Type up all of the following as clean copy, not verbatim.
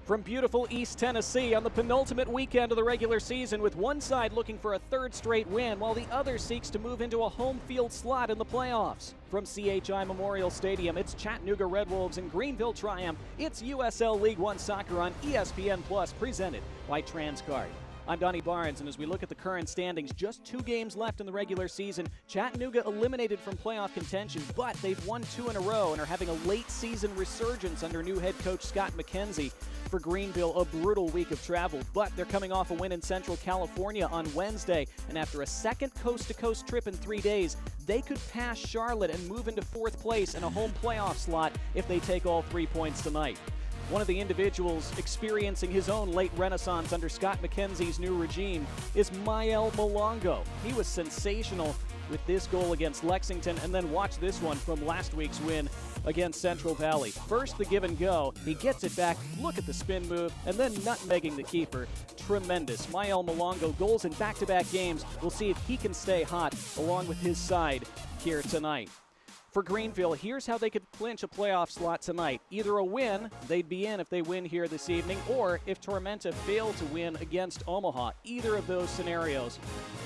From beautiful East Tennessee on the penultimate weekend of the regular season, with one side looking for a third straight win while the other seeks to move into a home field slot in the playoffs. From CHI Memorial Stadium, it's Chattanooga Redwolves and Greenville Triumph. It's USL League One soccer on ESPN Plus, presented by Transcard. I'm Donnie Barnes, and as we look at the current standings, just 2 games left in the regular season. Chattanooga eliminated from playoff contention, but they've won 2 in a row and are having a late season resurgence under new head coach Scott McKenzie. For Greenville, a brutal week of travel, but they're coming off a win in Central California on Wednesday, and after a second coast-to-coast trip in 3 days, they could pass Charlotte and move into 4th place in a home playoff slot if they take all 3 points tonight. One of the individuals experiencing his own late renaissance under Scott McKenzie's new regime is Mael Malongo. He was sensational with this goal against Lexington, and then watch this one from last week's win against Central Valley. First the give and go, he gets it back, look at the spin move, and then nutmegging the keeper. Tremendous. Mael Malongo, goals in back-to-back games. We'll see if he can stay hot along with his side here tonight. For Greenville, here's how they could clinch a playoff slot tonight. Either a win, they'd be in if they win here this evening, or if Tormenta fail to win against Omaha. Either of those scenarios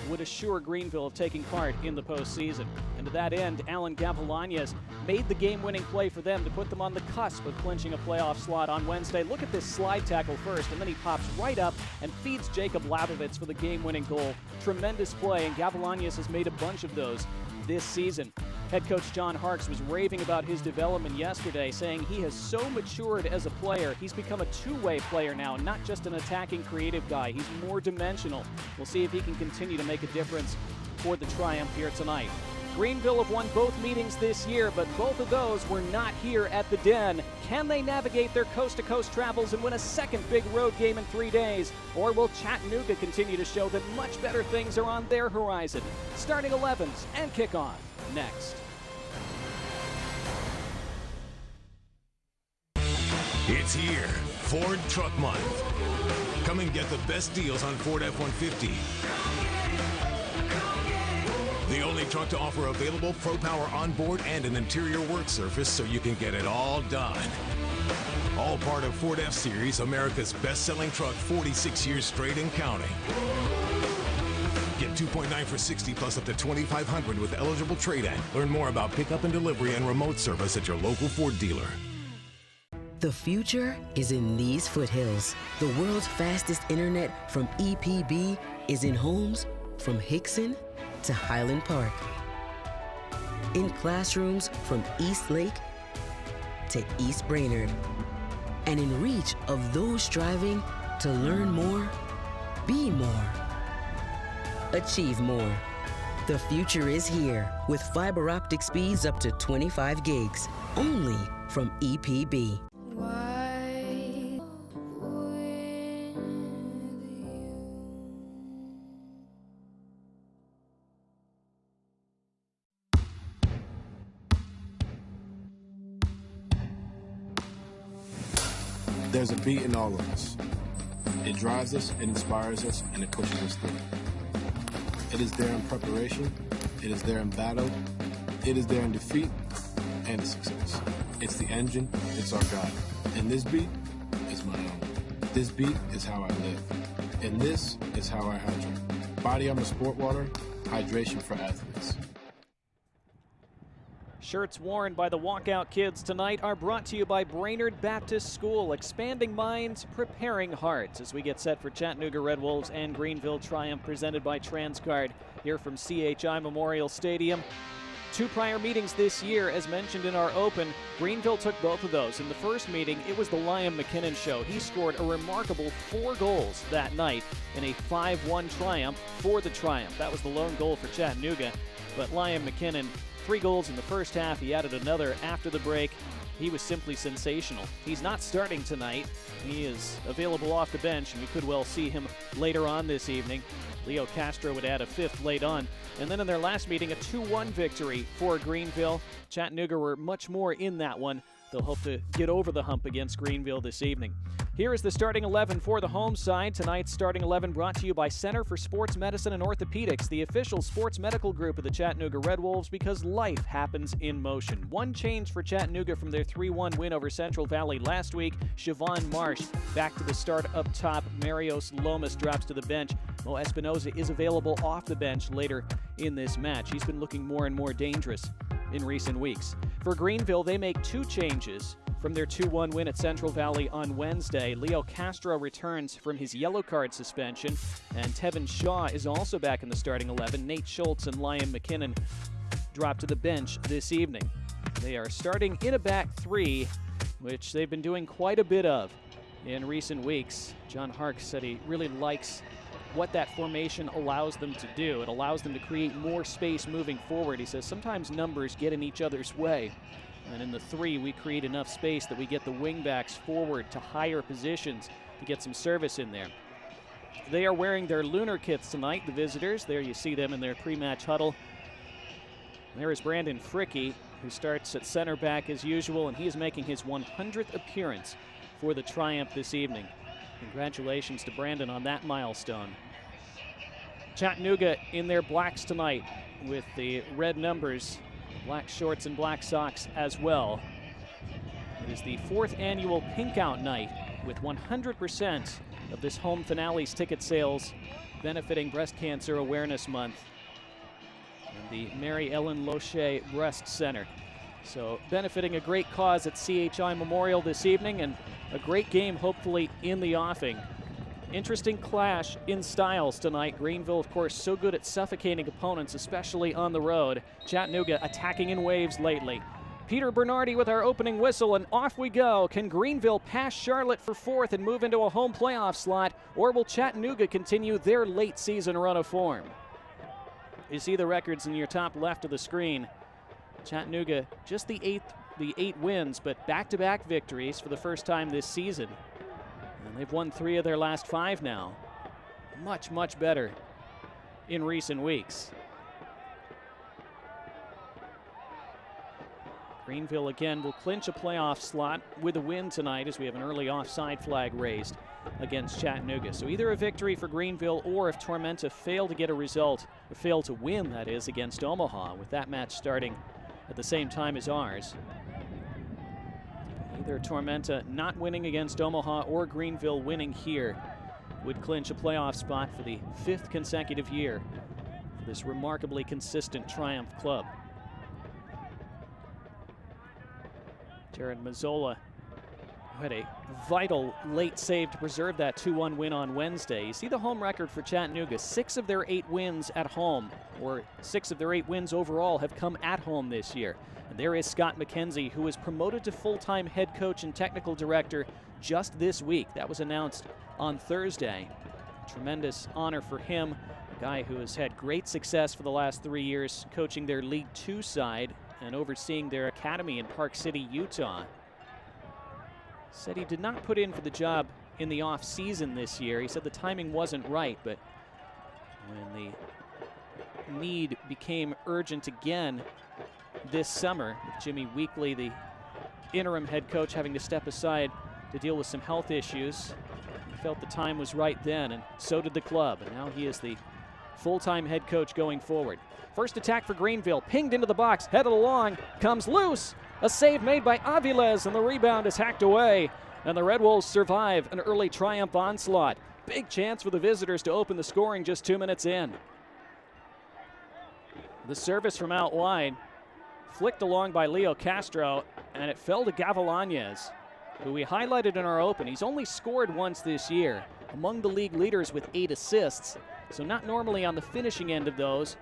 would assure Greenville of taking part in the postseason. And to that end, Alan Gavilanes made the game-winning play for them to put them on the cusp of clinching a playoff slot on Wednesday. Look at this slide tackle first, and then he pops right up and feeds Jacob Labovitz for the game-winning goal. Tremendous play, and Gavilanes has made a bunch of those this season. Head coach John Harkes was raving about his development yesterday, saying he has so matured as a player. He's become a two-way player now, not just an attacking creative guy. He's more dimensional. We'll see if he can continue to make a difference for the Triumph here tonight. Greenville have won both meetings this year, but both of those were not here at the Den. Can they navigate their coast-to-coast travels and win a second big road game in 3 days? Or will Chattanooga continue to show that much better things are on their horizon? Starting 11s and kickoff next. It's here, Ford Truck Month. Come and get the best deals on Ford F-150. The only truck to offer available Pro Power onboard and an interior work surface so you can get it all done. All part of Ford F-Series, America's best-selling truck 46 years straight and counting. Get 2.9 for 60 plus up to $2,500 with eligible trade-in. Learn more about pickup and delivery and remote service at your local Ford dealer. The future is in these foothills. The world's fastest internet from EPB is in homes from Hickson to Highland Park. In classrooms from East Lake to East Brainerd. And in reach of those striving to learn more, be more, achieve more. The future is here with fiber optic speeds up to 25 gigs, only from EPB. There's a beat in all of us. It drives us, it inspires us, and it pushes us through. It is there in preparation, it is there in battle, it is there in defeat, and success. It's the engine, it's our guide. And this beat is my own. This beat is how I live. And this is how I hydrate. Body Armor Sport Water, hydration for athletes. Shirts worn by the Walkout Kids tonight are brought to you by Brainerd Baptist School, expanding minds, preparing hearts, as we get set for Chattanooga Redwolves and Greenville Triumph, presented by Transcard here from CHI Memorial Stadium. 2 prior meetings this year, as mentioned in our open. Greenville took both of those. In the first meeting, it was the Liam McKinnon show. He scored a remarkable 4 goals that night in a 5-1 triumph for the Triumph. That was the lone goal for Chattanooga, but Liam McKinnon, 3 goals in the first half. He added another after the break. He was simply sensational. He's not starting tonight. He is available off the bench, and we could well see him later on this evening. Leo Castro would add a 5th late on. And then in their last meeting, a 2-1 victory for Greenville. Chattanooga were much more in that one. They'll hope to get over the hump against Greenville this evening. Here is the starting 11 for the home side. Tonight's starting 11 brought to you by Center for Sports Medicine and Orthopedics, the official sports medical group of the Chattanooga Red Wolves, because life happens in motion. One change for Chattanooga from their 3-1 win over Central Valley last week. Siobhan Marsh back to the start up top. Marios Lomas drops to the bench. Mo Espinoza is available off the bench later in this match. He's been looking more and more dangerous in recent weeks. For Greenville, they make 2 changes from their 2-1 win at Central Valley on Wednesday. Leo Castro returns from his yellow card suspension, and Tevin Shaw is also back in the starting 11. Nate Schultz and Liam McKinnon drop to the bench this evening. They are starting in a back 3, which they've been doing quite a bit of in recent weeks. John Hark said he really likes what that formation allows them to do. It allows them to create more space moving forward. He says sometimes numbers get in each other's way. And in the 3, we create enough space that we get the wingbacks forward to higher positions to get some service in there. They are wearing their lunar kits tonight, the visitors. There you see them in their pre-match huddle. There is Brandon Fricke, who starts at center back as usual, and he is making his 100th appearance for the Triumph this evening. Congratulations to Brandon on that milestone. Chattanooga in their blacks tonight with the red numbers, black shorts and black socks as well. It is the 4th annual Pink Out Night with 100% of this home finale's ticket sales benefiting Breast Cancer Awareness Month and the Mary Ellen Loche Breast Center. So benefiting a great cause at CHI Memorial this evening, and a great game hopefully in the offing. Interesting clash in styles tonight. Greenville, of course, so good at suffocating opponents, especially on the road. Chattanooga attacking in waves lately. Peter Bernardi with our opening whistle, and off we go. Can Greenville pass Charlotte for 4th and move into a home playoff slot, or will Chattanooga continue their late season run of form? You see the records in your top left of the screen. Chattanooga just the 8 wins, but back-to-back victories for the first time this season. And they've won 3 of their last 5 now. Much, much better in recent weeks. Greenville again will clinch a playoff slot with a win tonight, as we have an early offside flag raised against Chattanooga. So either a victory for Greenville, or if Tormenta fail to get a result, or fail to win, that is, against Omaha, with that match starting at the same time as ours. Either Tormenta not winning against Omaha or Greenville winning here would clinch a playoff spot for the 5th consecutive year for this remarkably consistent Triumph club. Jared Mazzola, who had a vital late save to preserve that 2-1 win on Wednesday. You see the home record for Chattanooga. 6 of their 8 wins at home, or 6 of their 8 wins overall, have come at home this year. And there is Scott McKenzie, who was promoted to full-time head coach and technical director just this week. That was announced on Thursday. Tremendous honor for him, a guy who has had great success for the last 3 years coaching their League Two side and overseeing their academy in Park City, Utah. Said he did not put in for the job in the off-season this year. He said the timing wasn't right, but when the need became urgent again this summer, with Jimmy Weekley, the interim head coach, having to step aside to deal with some health issues, he felt the time was right then, and so did the club. And now he is the full-time head coach going forward. First attack for Greenville, pinged into the box, headed along, comes loose. A save made by Aviles, and the rebound is hacked away. And the Red Wolves survive an early Triumph onslaught. Big chance for the visitors to open the scoring just 2 minutes in. The service from out wide, flicked along by Leo Castro, and it fell to Gavilanes, who we highlighted in our open. He's only scored once this year, among the league leaders with 8 assists, so not normally on the finishing end of those.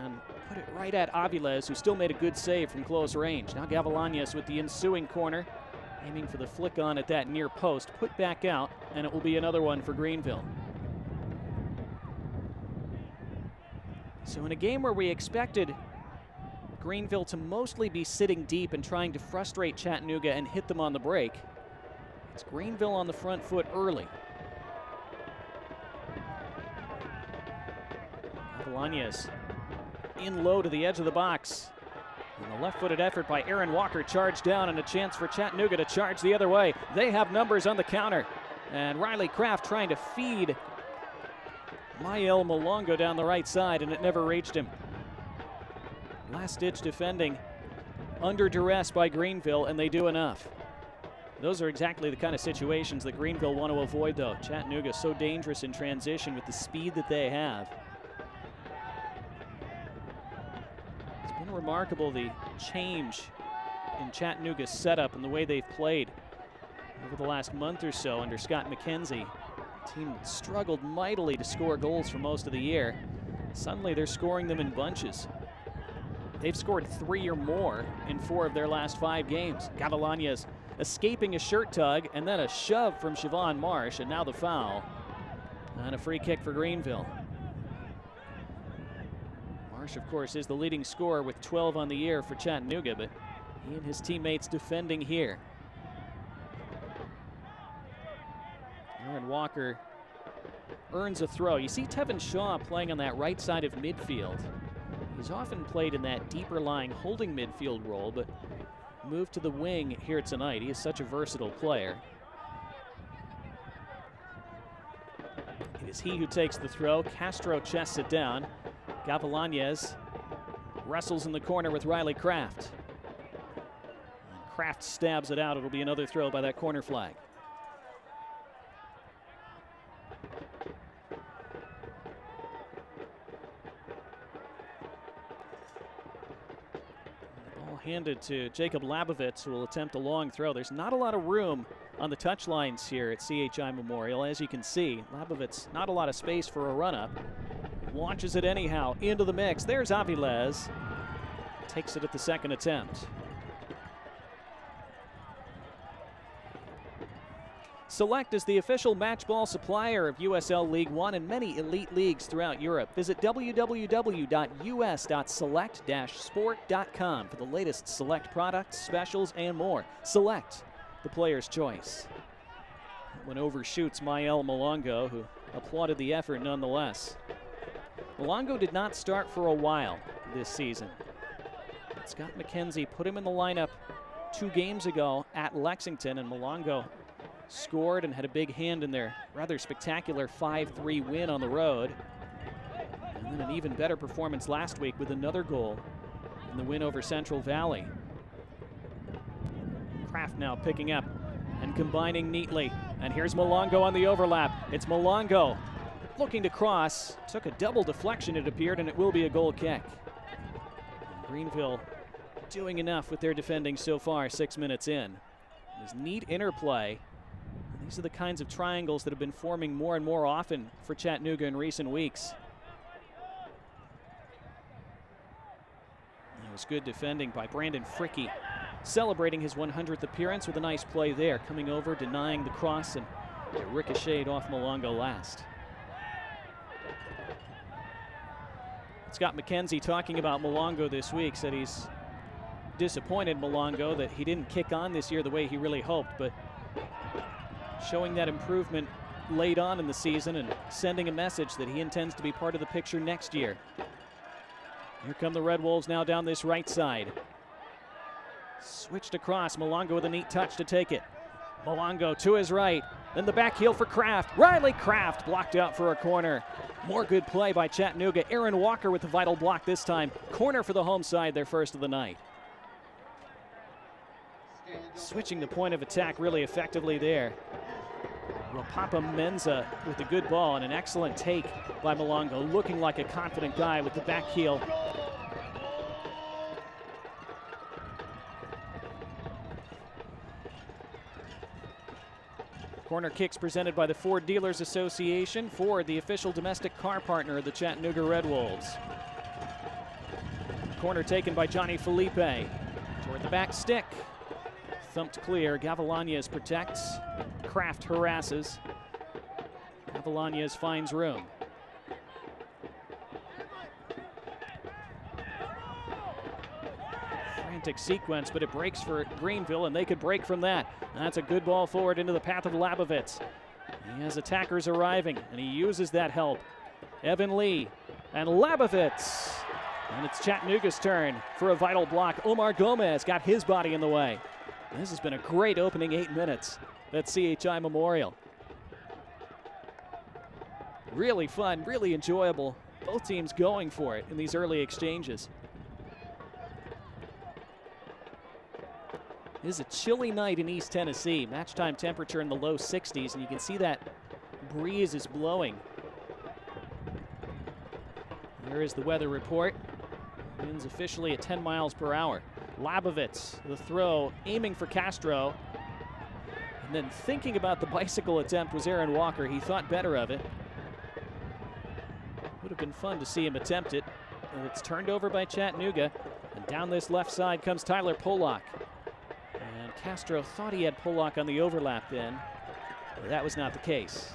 And put it right at Aviles, who still made a good save from close range. Now Gavilanes with the ensuing corner, aiming for the flick on at that near post, put back out, and it will be another one for Greenville. So in a game where we expected Greenville to mostly be sitting deep and trying to frustrate Chattanooga and hit them on the break, it's Greenville on the front foot early. Gavilanes in low to the edge of the box. And the left-footed effort by Aaron Walker charged down, and a chance for Chattanooga to charge the other way. They have numbers on the counter. And Riley Kraft trying to feed Mael Malongo down the right side, and it never reached him. Last-ditch defending under duress by Greenville, and they do enough. Those are exactly the kind of situations that Greenville want to avoid, though. Chattanooga so dangerous in transition with the speed that they have. It's been remarkable, the change in Chattanooga's setup and the way they've played over the last month or so under Scott McKenzie. The team struggled mightily to score goals for most of the year. Suddenly they're scoring them in bunches. They've scored 3 or more in 4 of their last 5 games. Gavilanes escaping a shirt tug, and then a shove from Siobhan Marsh, and now the foul. And a free kick for Greenville. Marsh, of course, is the leading scorer with 12 on the year for Chattanooga, but he and his teammates defending here. Aaron Walker earns a throw. You see Tevin Shaw playing on that right side of midfield. He's often played in that deeper lying holding midfield role, but moved to the wing here tonight. He is such a versatile player. It is he who takes the throw. Castro chests it down. Gavilanes wrestles in the corner with Riley Kraft. And Kraft stabs it out. It'll be another throw by that corner flag. Handed to Jacob Labovitz, who will attempt a long throw. There's not a lot of room on the touchlines here at CHI Memorial, as you can see. Labovitz, not a lot of space for a run-up. Launches it anyhow into the mix. There's Aviles. Takes it at the second attempt. Select is the official match ball supplier of USL League One and many elite leagues throughout Europe. Visit www.us.select-sport.com for the latest Select products, specials, and more. Select, the player's choice. That one overshoots Mael Malongo, who applauded the effort nonetheless. Malongo did not start for a while this season. Scott McKenzie put him in the lineup 2 games ago at Lexington, and Malongo scored and had a big hand in their rather spectacular 5-3 win on the road. And then an even better performance last week with another goal in the win over Central Valley. Kraft now picking up and combining neatly. And here's Malongo on the overlap. It's Malongo looking to cross. Took a double deflection, it appeared, and it will be a goal kick. And Greenville doing enough with their defending so far, 6 minutes in. There's neat interplay. These are the kinds of triangles that have been forming more and more often for Chattanooga in recent weeks. That was good defending by Brandon Fricke, celebrating his 100th appearance with a nice play there, coming over, denying the cross, and it ricocheted off Malongo last. Scott McKenzie talking about Malongo this week, said he's disappointed Malongo that he didn't kick on this year the way he really hoped, but showing that improvement late on in the season and sending a message that he intends to be part of the picture next year. Here come the Red Wolves now down this right side. Switched across, Malongo with a neat touch to take it. Malongo to his right, then the back heel for Kraft. Riley Kraft blocked out for a corner. More good play by Chattanooga. Aaron Walker with the vital block this time. Corner for the home side, their first of the night. Switching the point of attack really effectively there. Rapapa Menza with a good ball and an excellent take by Malongo, looking like a confident guy with the back heel. Corner kicks presented by the Ford Dealers Association. Ford, the official domestic car partner of the Chattanooga Red Wolves. Corner taken by Johnny Felipe. Toward the back stick. Thumped clear. Gavilanes protects. Kraft harasses. Gavilanes finds room. Frantic sequence, but it breaks for Greenville, and they could break from that. That's a good ball forward into the path of Labovitz. He has attackers arriving, and he uses that help. Evan Lee and Labovitz. And it's Chattanooga's turn for a vital block. Omar Gomez got his body in the way. This has been a great opening 8 minutes at CHI Memorial. Really fun, really enjoyable. Both teams going for it in these early exchanges. It is a chilly night in East Tennessee. Match time temperature in the low 60s, and you can see that breeze is blowing. There is the weather report. Winds officially at 10 miles per hour. Labovitz, the throw, aiming for Castro. And then thinking about the bicycle attempt was Aaron Walker. He thought better of it. Would have been fun to see him attempt it. And it's turned over by Chattanooga. And down this left side comes Tyler Pollock. And Castro thought he had Pollock on the overlap then. But that was not the case.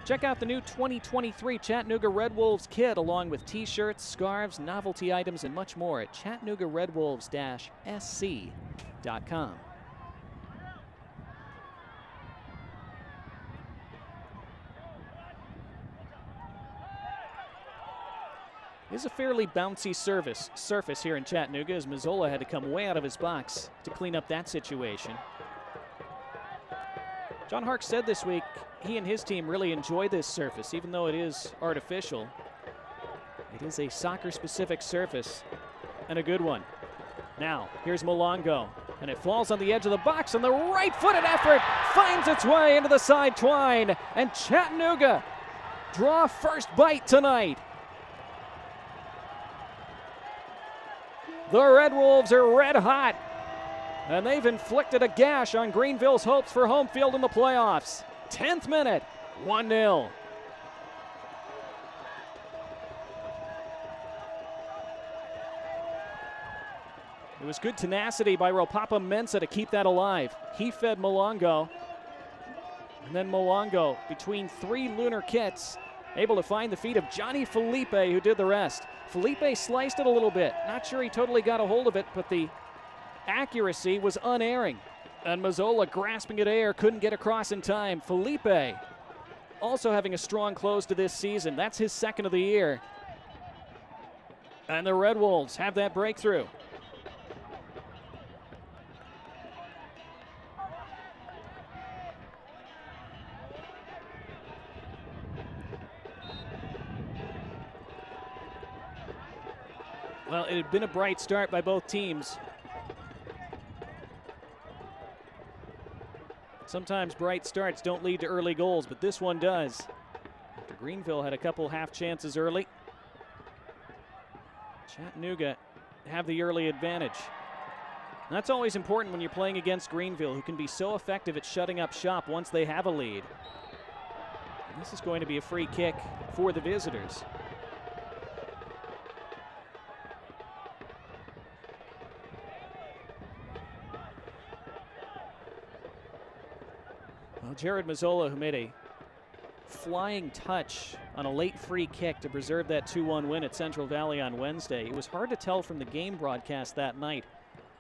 Check out the new 2023 Chattanooga Red Wolves kit along with t-shirts, scarves, novelty items, and much more at ChattanoogaRedWolves-SC.com. It is a fairly bouncy surface here in Chattanooga as Mazzola had to come way out of his box to clean up that situation. John Hark said this week he and his team really enjoy this surface, even though it is artificial. It is a soccer-specific surface, and a good one. Now, here's Malongo, and it falls on the edge of the box, and the right-footed effort finds its way into the side twine, and Chattanooga draw first bite tonight. The Red Wolves are red hot, and they've inflicted a gash on Greenville's hopes for home field in the playoffs. 10th minute, 1-0. It was good tenacity by Ropapa Mensah to keep that alive. He fed Malongo. And then Malongo, between 3 lunar kits, able to find the feet of Johnny Felipe, who did the rest. Felipe sliced it a little bit. Not sure he totally got a hold of it, but the accuracy was unerring. And Mazzola grasping at air, couldn't get across in time. Felipe also having a strong close to this season. That's his second of the year. And the Red Wolves have that breakthrough. Well, it had been a bright start by both teams. Sometimes bright starts don't lead to early goals, but this one does. After Greenville had a couple half chances early, Chattanooga have the early advantage. And that's always important when you're playing against Greenville, who can be so effective at shutting up shop once they have a lead. And this is going to be a free kick for the visitors. Well, Jared Mazzola, who made a flying touch on a late free kick to preserve that 2-1 win at Central Valley on Wednesday. It was hard to tell from the game broadcast that night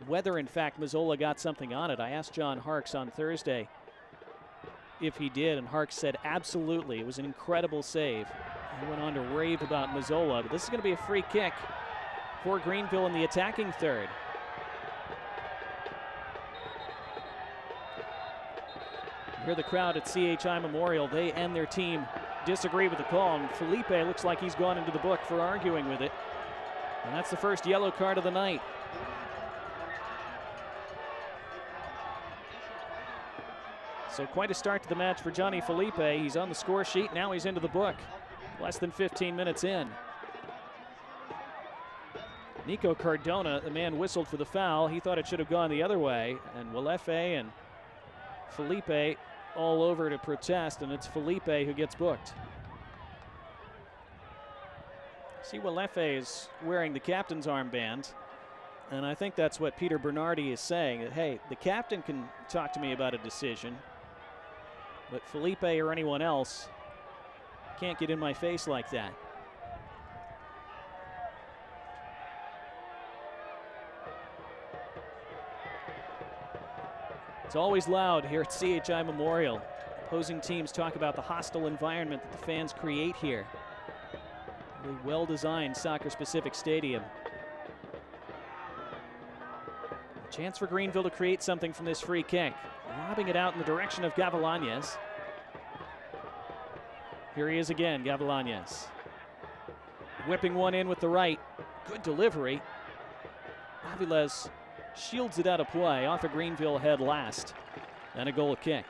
whether, in fact, Mazzola got something on it. I asked John Harks on Thursday if he did, and Harks said absolutely. It was an incredible save. He went on to rave about Mazzola, but this is going to be a free kick for Greenville in the attacking third. Hear the crowd at CHI Memorial. They and their team disagree with the call, and Felipe looks like he's gone into the book for arguing with it. And that's the first yellow card of the night. So quite a start to the match for Johnny Felipe. He's on the score sheet. Now he's into the book. Less than 15 minutes in. Nico Cardona, the man whistled for the foul. He thought it should have gone the other way. And Walefe and Felipe all over to protest, and it's Felipe who gets booked. See, Walefe is wearing the captain's armband, and I think that's what Peter Bernardi is saying, that, hey, the captain can talk to me about a decision, but Felipe or anyone else can't get in my face like that. It's always loud here at CHI Memorial. Opposing teams talk about the hostile environment that the fans create here. A well-designed soccer-specific stadium. A chance for Greenville to create something from this free kick. Lobbing it out in the direction of Gavilanes. Here he is again, Gavilanes. Whipping one in with the right. Good delivery. Aviles shields it out of play off a Greenville head last. And a goal kick.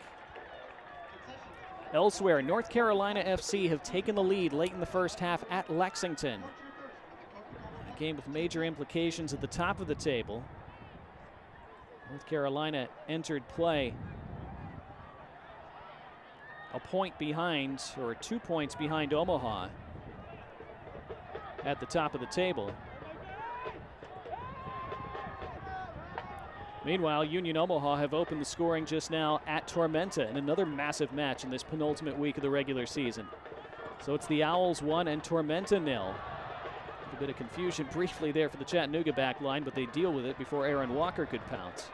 Elsewhere, North Carolina FC have taken the lead late in the first half at Lexington. A game with major implications at the top of the table. North Carolina entered play a point behind, or 2 points behind Omaha at the top of the table. Meanwhile, Union Omaha have opened the scoring just now at Tormenta in another massive match in this penultimate week of the regular season. So it's the Owls 1 and Tormenta 0. A bit of confusion briefly there for the Chattanooga back line, but they deal with it before Aaron Walker could pounce.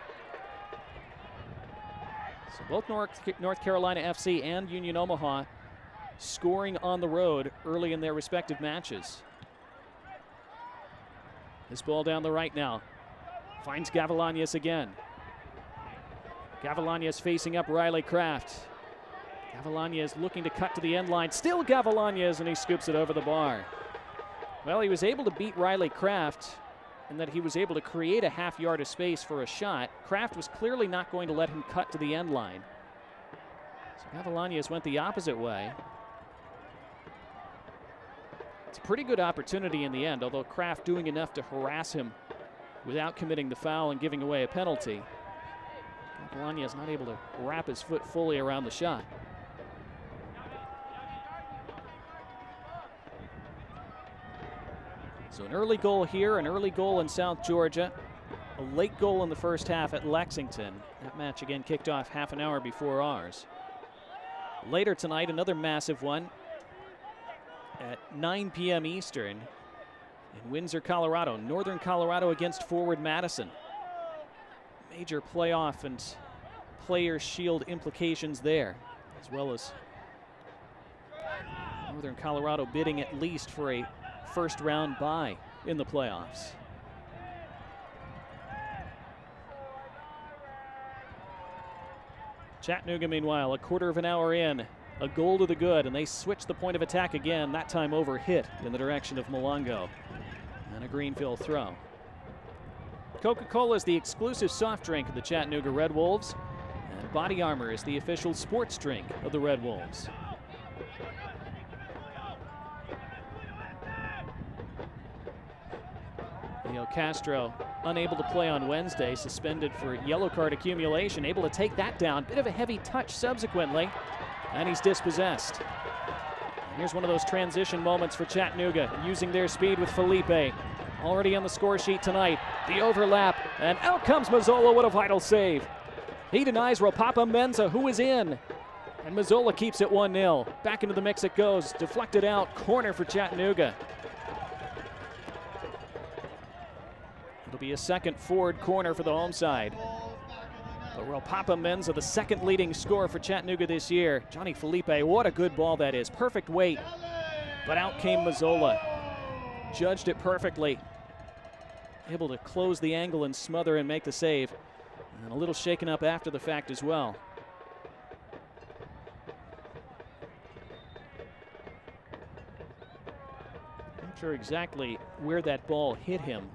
So both North Carolina FC and Union Omaha scoring on the road early in their respective matches. This ball down the right now. Finds Gavilanes again. Gavilanes facing up Riley Kraft. Gavilanes looking to cut to the end line. Still Gavilanes, and he scoops it over the bar. Well, he was able to beat Riley Kraft in that he was able to create a half yard of space for a shot. Kraft was clearly not going to let him cut to the end line. So Gavilanes went the opposite way. It's a pretty good opportunity in the end, although Kraft doing enough to harass him without committing the foul and giving away a penalty. Gavilanes not able to wrap his foot fully around the shot. So an early goal here, an early goal in South Georgia, a late goal in the first half at Lexington. That match again kicked off half an hour before ours. Later tonight, another massive one at 9 p.m. Eastern. In Windsor, Colorado, Northern Colorado against Forward Madison. Major playoff and Players' Shield implications there, as well as Northern Colorado bidding at least for a first round bye in the playoffs. Chattanooga, meanwhile, a quarter of an hour in, a goal to the good, and they switch the point of attack again, that time over hit in the direction of Malongo. And a Greenville throw. Coca-Cola is the exclusive soft drink of the Chattanooga Red Wolves, and Body Armor is the official sports drink of the Red Wolves. Leo Castro unable to play on Wednesday, suspended for yellow card accumulation, able to take that down. Bit of a heavy touch subsequently, and he's dispossessed. Here's one of those transition moments for Chattanooga, using their speed with Felipe. Already on the score sheet tonight. The overlap, and out comes Mazzola. What a vital save. He denies Ropapa Menza, who is in. And Mazzola keeps it 1-0. Back into the mix it goes. Deflected out, corner for Chattanooga. It'll be a second forward corner for the home side. But Ropapa Menza, the second leading scorer for Chattanooga this year. Johnny Felipe, what a good ball that is. Perfect weight, but out came Mazzola. Judged it perfectly. Able to close the angle and smother and make the save. And a little shaken up after the fact as well. Not sure exactly where that ball hit him.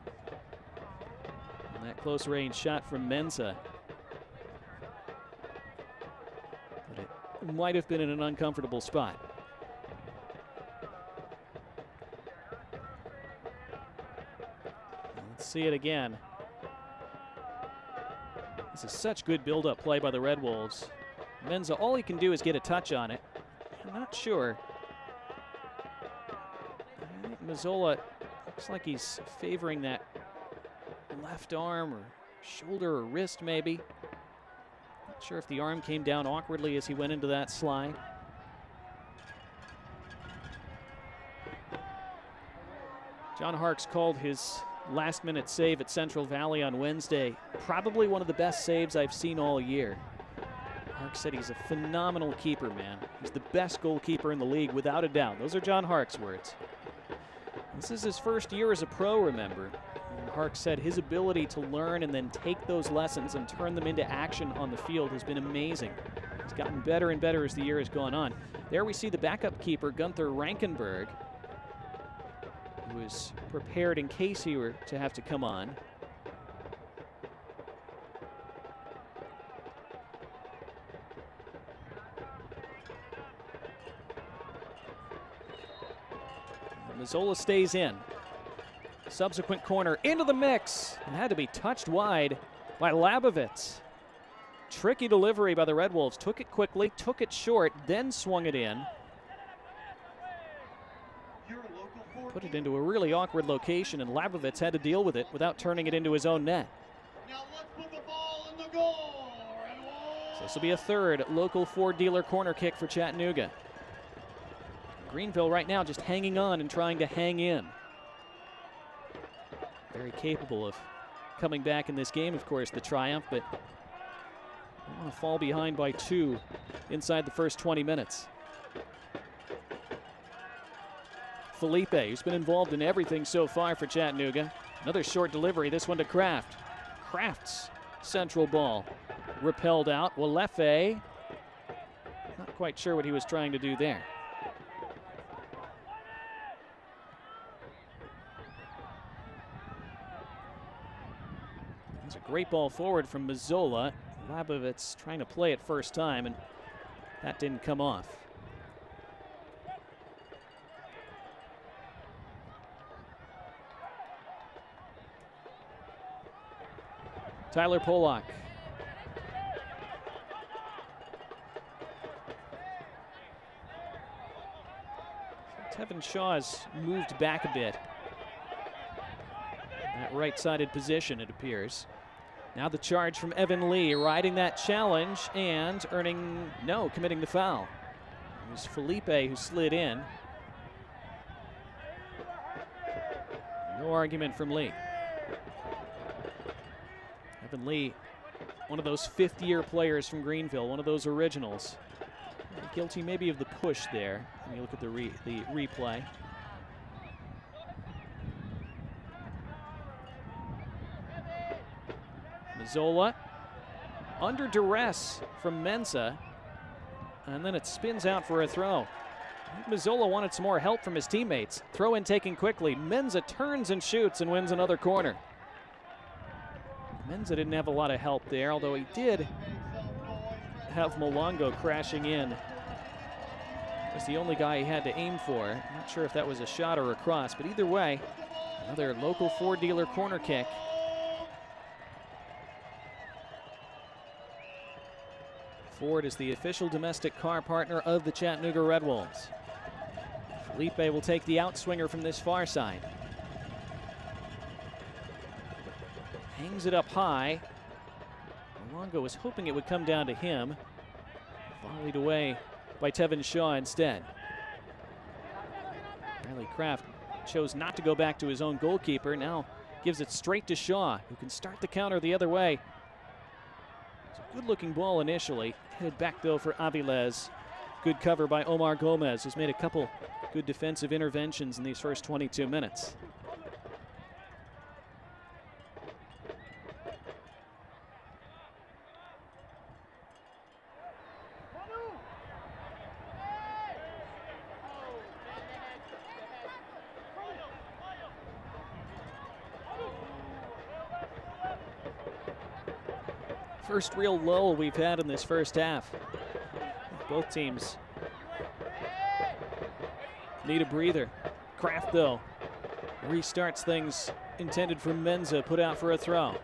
And that close range shot from Menza. Might have been in an uncomfortable spot. Let's see it again. This is such good build-up play by the Red Wolves. Menza, all he can do is get a touch on it. I'm not sure. I think Mazzola looks like he's favoring that left arm or shoulder or wrist maybe. Not sure if the arm came down awkwardly as he went into that slide. John Harkes called his last-minute save at Central Valley on Wednesday probably one of the best saves I've seen all year. Harkes said he's a phenomenal keeper, man. He's the best goalkeeper in the league, without a doubt. Those are John Harkes' words. This is his first year as a pro, remember. And Hark said his ability to learn and then take those lessons and turn them into action on the field has been amazing. He's gotten better and better as the year has gone on. There we see the backup keeper, Gunther Rankenberg, who is prepared in case he were to have to come on. Mazzola stays in. Subsequent corner into the mix. It had to be touched wide by Labovitz. Tricky delivery by the Red Wolves. Took it quickly, took it short, then swung it in. Put it into a really awkward location, and Labovitz had to deal with it without turning it into his own net. Now let's put the ball in the goal. So this will be a third local Ford dealer corner kick for Chattanooga. Greenville right now just hanging on and trying to hang in. Very capable of coming back in this game, of course, the Triumph, but don't want to fall behind by 2 inside the first 20 minutes. Felipe, who's been involved in everything so far for Chattanooga. Another short delivery, this one to Kraft. Kraft's central ball repelled out. Walefe, not quite sure what he was trying to do there. It's a great ball forward from Mazzola. Labovitz trying to play it first time, and that didn't come off. Tyler Polak. Tevin Shaw's moved back a bit. That right-sided position, it appears. Now the charge from Evan Lee, riding that challenge and committing the foul. It was Felipe who slid in. No argument from Lee. Evan Lee, one of those fifth-year players from Greenville, one of those originals. Guilty maybe of the push there. When you look at the replay. Mazzola under duress from Mensa, and then it spins out for a throw. Mazzola wanted some more help from his teammates. Throw in taken quickly. Mensa turns and shoots and wins another corner. Mensa didn't have a lot of help there, although he did have Molongo crashing in. Was the only guy he had to aim for. I'm not sure if that was a shot or a cross, but either way, another local Ford dealer corner kick. Ford is the official domestic car partner of the Chattanooga Red Wolves. Felipe will take the outswinger from this far side. Hangs it up high. Molongo was hoping it would come down to him. Volleyed away by Tevin Shaw instead. Riley Kraft chose not to go back to his own goalkeeper. Now gives it straight to Shaw, who can start the counter the other way. It's a good-looking ball initially. Headed back, though, for Aviles. Good cover by Omar Gomez, who's made a couple good defensive interventions in these first 22 minutes. First real lull we've had in this first half. Both teams need a breather. Kraft, though, restarts things intended for Mensa, put out for a throw.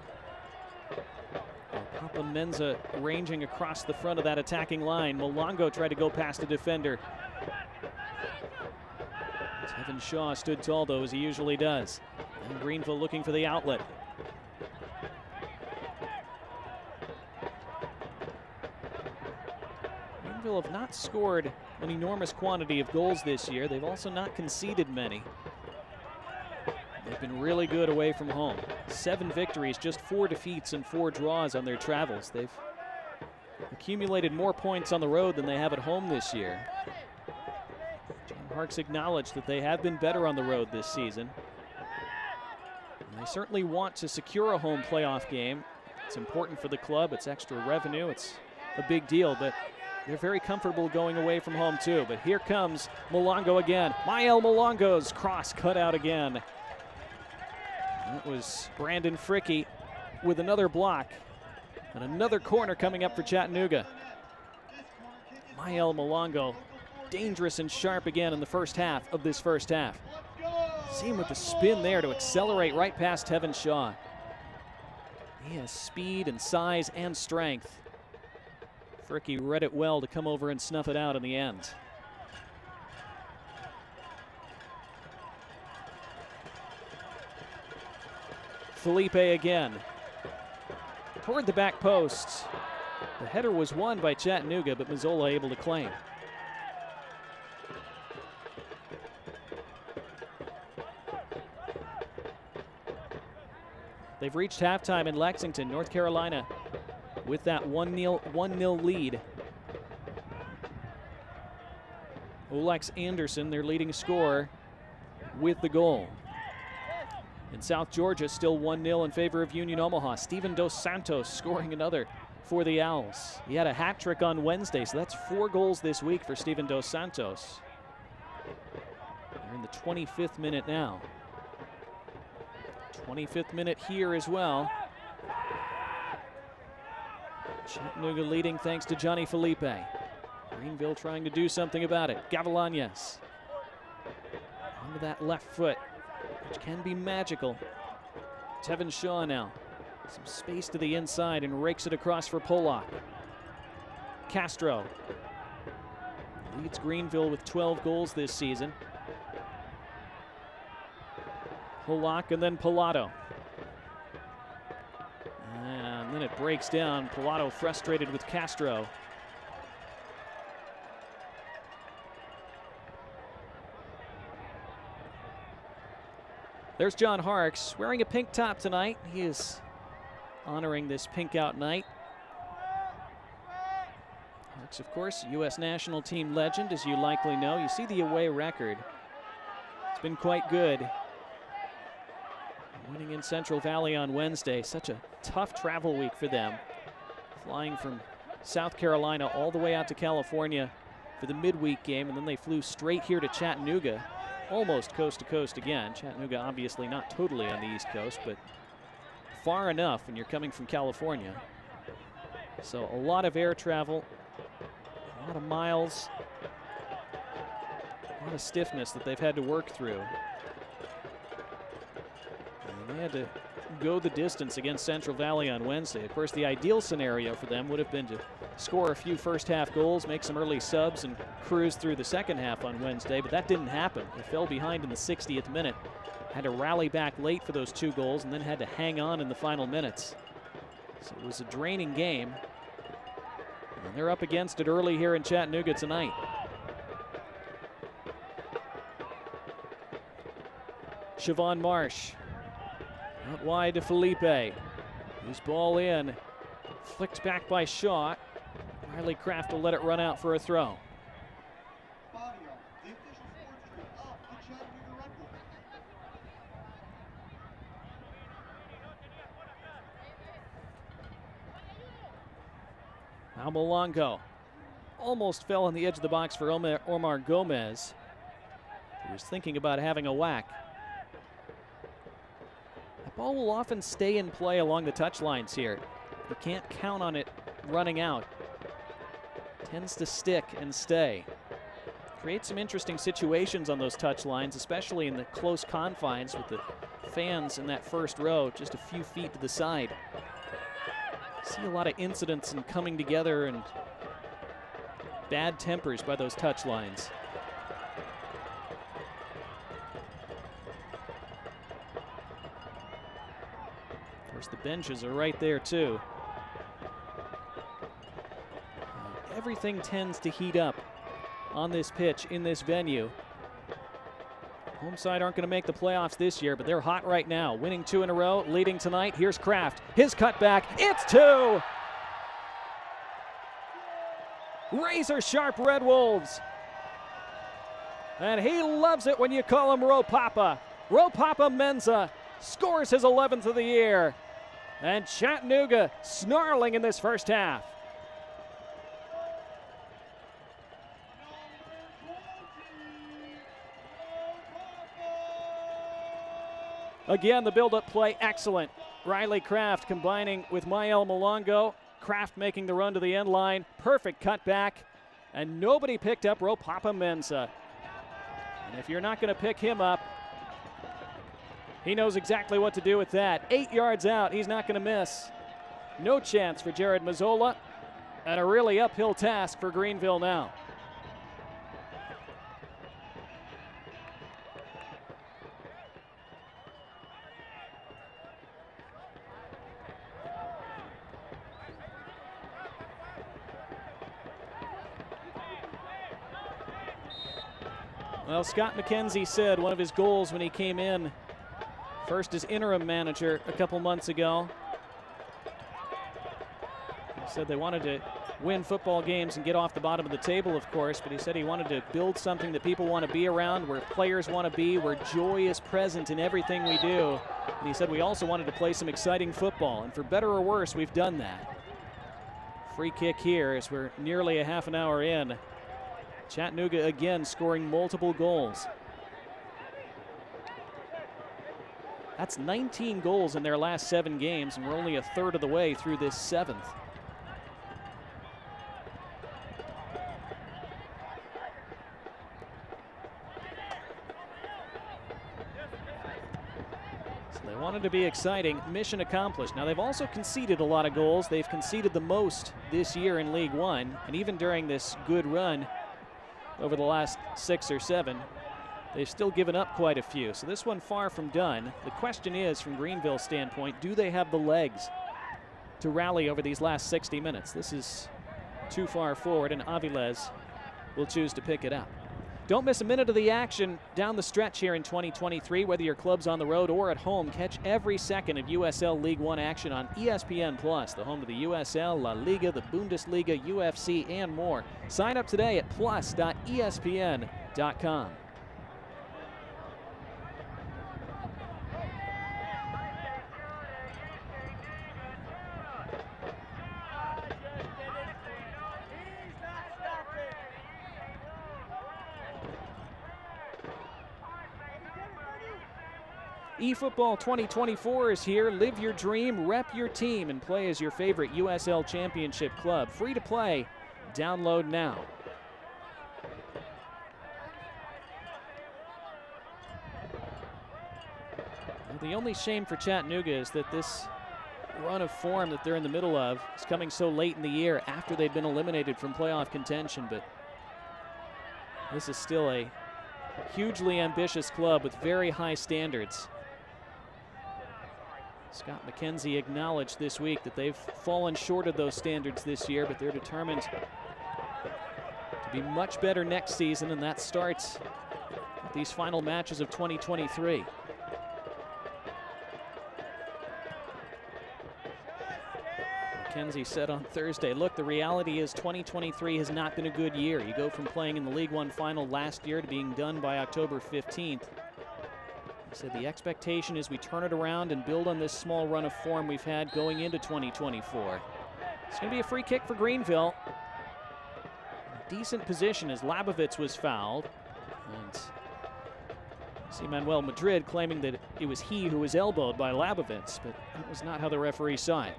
Papa Mensa ranging across the front of that attacking line. Molongo tried to go past a defender. Tevin Shaw stood tall, though, as he usually does. And Greenville looking for the outlet. Greenville have not scored an enormous quantity of goals this year. They've also not conceded many. They've been really good away from home. 7 victories, just 4 defeats and 4 draws on their travels. They've accumulated more points on the road than they have at home this year. John Harks acknowledged that they have been better on the road this season. And they certainly want to secure a home playoff game. It's important for the club. It's extra revenue. It's a big deal, but they're very comfortable going away from home too. But here comes Malongo again. Mael Malongo's cross cut out again. That was Brandon Fricke with another block. And another corner coming up for Chattanooga. Mael Malongo, dangerous and sharp again in the first half of this first half. See him with the spin there to accelerate right past Tevin Shaw. He has speed and size and strength. Fricke read it well to come over and snuff it out in the end. Felipe again. Toward the back post. The header was won by Chattanooga, but Mazzola able to claim. They've reached halftime in Lexington, North Carolina, with that 1-0 lead. Olex Anderson, their leading scorer, with the goal. In South Georgia, still 1-0 in favor of Union Omaha. Steven Dos Santos scoring another for the Owls. He had a hat trick on Wednesday, so that's 4 goals this week for Steven Dos Santos. They're in the 25th minute now. 25th minute here as well. Chattanooga leading thanks to Johnny Felipe. Greenville trying to do something about it. Gavilanes onto that left foot, which can be magical. Tevin Shaw now. Some space to the inside and rakes it across for Polak. Castro leads Greenville with 12 goals this season. Polak and then Pilato. And then it breaks down. Pilato frustrated with Castro. There's John Harks wearing a pink top tonight. He is honoring this pink out night. Harks, of course, U.S. national team legend, as you likely know. You see the away record. It's been quite good. Winning in Central Valley on Wednesday. Such a tough travel week for them. Flying from South Carolina all the way out to California for the midweek game, and then they flew straight here to Chattanooga, almost coast to coast again. Chattanooga obviously not totally on the East Coast, but far enough when you're coming from California. So a lot of air travel, a lot of miles, a lot of stiffness that they've had to work through. And they had to go the distance against Central Valley on Wednesday. Of course, the ideal scenario for them would have been to score a few first half goals, make some early subs, and cruise through the second half on Wednesday, but that didn't happen. They fell behind in the 60th minute, had to rally back late for those 2 goals, and then had to hang on in the final minutes. So it was a draining game, and they're up against it early here in Chattanooga tonight. Siobhan Marsh. Out wide to Felipe. His ball in. Flicked back by Shaw. Riley Kraft will let it run out for a throw. Now Malongo. Almost fell on the edge of the box for Omar Gomez. He was thinking about having a whack. The ball will often stay in play along the touchlines here. You can't count on it running out. Tends to stick and stay. Creates some interesting situations on those touchlines, especially in the close confines with the fans in that first row just a few feet to the side. See a lot of incidents and coming together and bad tempers by those touchlines. Of course, the benches are right there too. Everything tends to heat up on this pitch in this venue. Home side aren't going to make the playoffs this year, but they're hot right now. Winning 2 in a row, leading tonight. Here's Kraft. His cutback. It's 2! Razor sharp Red Wolves. And he loves it when you call him Ropapa. Ropapa Mensah scores his 11th of the year. And Chattanooga snarling in this first half. Again, the build-up play, excellent. Riley Kraft combining with Mael Malongo. Kraft making the run to the end line. Perfect cutback. And nobody picked up Ropapa Mensah. And if you're not going to pick him up, he knows exactly what to do with that. 8 yards out, he's not going to miss. No chance for Jared Mazzola. And a really uphill task for Greenville now. Well, Scott McKenzie said one of his goals when he came in, first as interim manager a couple months ago, he said they wanted to win football games and get off the bottom of the table, of course, but he said he wanted to build something that people want to be around, where players want to be, where joy is present in everything we do. And he said we also wanted to play some exciting football, and for better or worse, we've done that. Free kick here as we're nearly a half an hour in. Chattanooga again scoring multiple goals. That's 19 goals in their last 7 games, and we're only a third of the way through this 7th. So they wanted to be exciting. Mission accomplished. Now, they've also conceded a lot of goals. They've conceded the most this year in League One, and even during this good run over the last 6 or 7, they've still given up quite a few. So this one far from done. The question is, from Greenville's standpoint, do they have the legs to rally over these last 60 minutes? This is too far forward, and Aviles will choose to pick it up. Don't miss a minute of the action down the stretch here in 2023. Whether your club's on the road or at home, catch every second of USL League One action on ESPN+, the home of the USL, La Liga, the Bundesliga, UFC, and more. Sign up today at plus.espn.com. eFootball 2024 is here. Live your dream, rep your team, and play as your favorite USL Championship club. Free to play. Download now. Well, the only shame for Chattanooga is that this run of form that they're in the middle of is coming so late in the year after they've been eliminated from playoff contention, but this is still a hugely ambitious club with very high standards. Scott McKenzie acknowledged this week that they've fallen short of those standards this year, but they're determined to be much better next season, and that starts with these final matches of 2023. McKenzie said on Thursday, look, the reality is 2023 has not been a good year. You go from playing in the League One final last year to being done by October 15th. He said the expectation is we turn it around and build on this small run of form we've had going into 2024. It's going to be a free kick for Greenville. A decent position as Labovitz was fouled. And see Manuel Madrid claiming that it was he who was elbowed by Labovitz, but that was not how the referee saw it.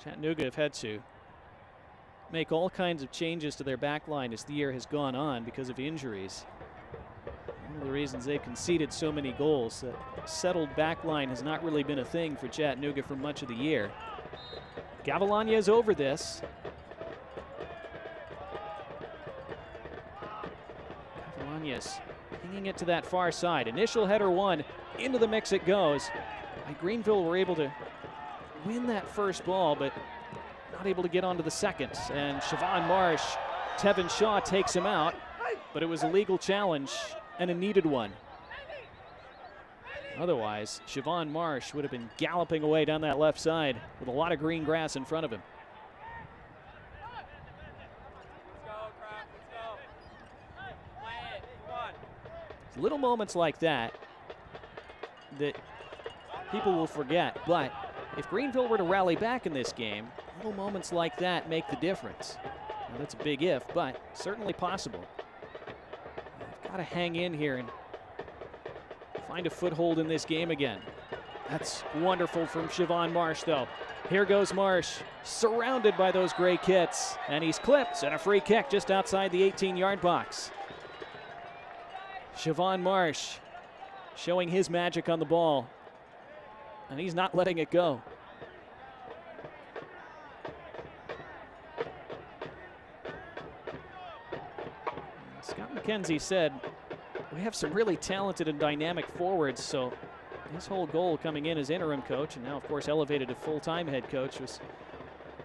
Chattanooga have had to make all kinds of changes to their back line as the year has gone on because of injuries. One of the reasons they've conceded so many goals, that settled back line has not really been a thing for Chattanooga for much of the year. Gavilaña is over this. Gavilaña's pinging it to that far side. Initial header one, into the mix it goes. Greenville were able to win that first ball, but not able to get onto the second. And Siobhan Marsh, Tevin Shaw takes him out, but it was a legal challenge and a needed one. Otherwise, Siobhan Marsh would have been galloping away down that left side with a lot of green grass in front of him. Little moments like that that people will forget, but if Greenville were to rally back in this game, little moments like that make the difference. Now, that's a big if, but certainly possible. You've got to hang in here and find a foothold in this game again. That's wonderful from Siobhan Marsh, though. Here goes Marsh, surrounded by those gray kits, and he's clipped, and a free kick just outside the 18-yard box. Siobhan Marsh showing his magic on the ball, and he's not letting it go. Scott McKenzie said, we have some really talented and dynamic forwards, so his whole goal coming in as interim coach, and now of course elevated to full-time head coach, was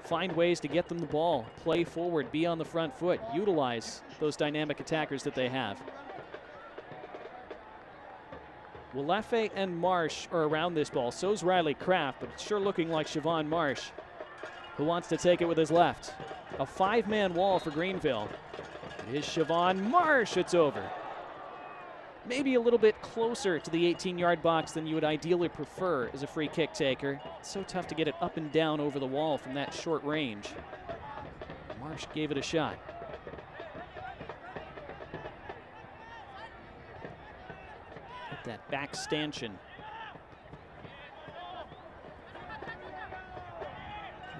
find ways to get them the ball, play forward, be on the front foot, utilize those dynamic attackers that they have. Walefe and Marsh are around this ball. So's Riley Kraft, but it's sure looking like Siobhan Marsh, who wants to take it with his left. A 5-man wall for Greenville. It is Siobhan Marsh. It's over. Maybe a little bit closer to the 18-yard box than you would ideally prefer as a free kick taker. It's so tough to get it up and down over the wall from that short range. Marsh gave it a shot. Hit that back stanchion.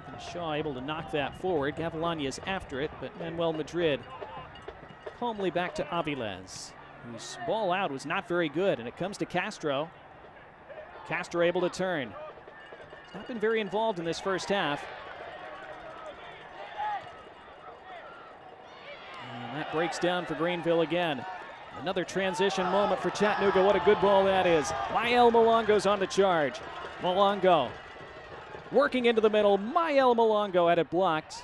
Even Shaw able to knock that forward. Gavilanes after it, but Manuel Madrid calmly back to Aviles, whose ball out was not very good, and it comes to Castro. Castro able to turn. He's not been very involved in this first half. And that breaks down for Greenville again. Another transition moment for Chattanooga. What a good ball that is. Mael Malongo's on the charge. Malongo working into the middle. Mael Malongo had it blocked.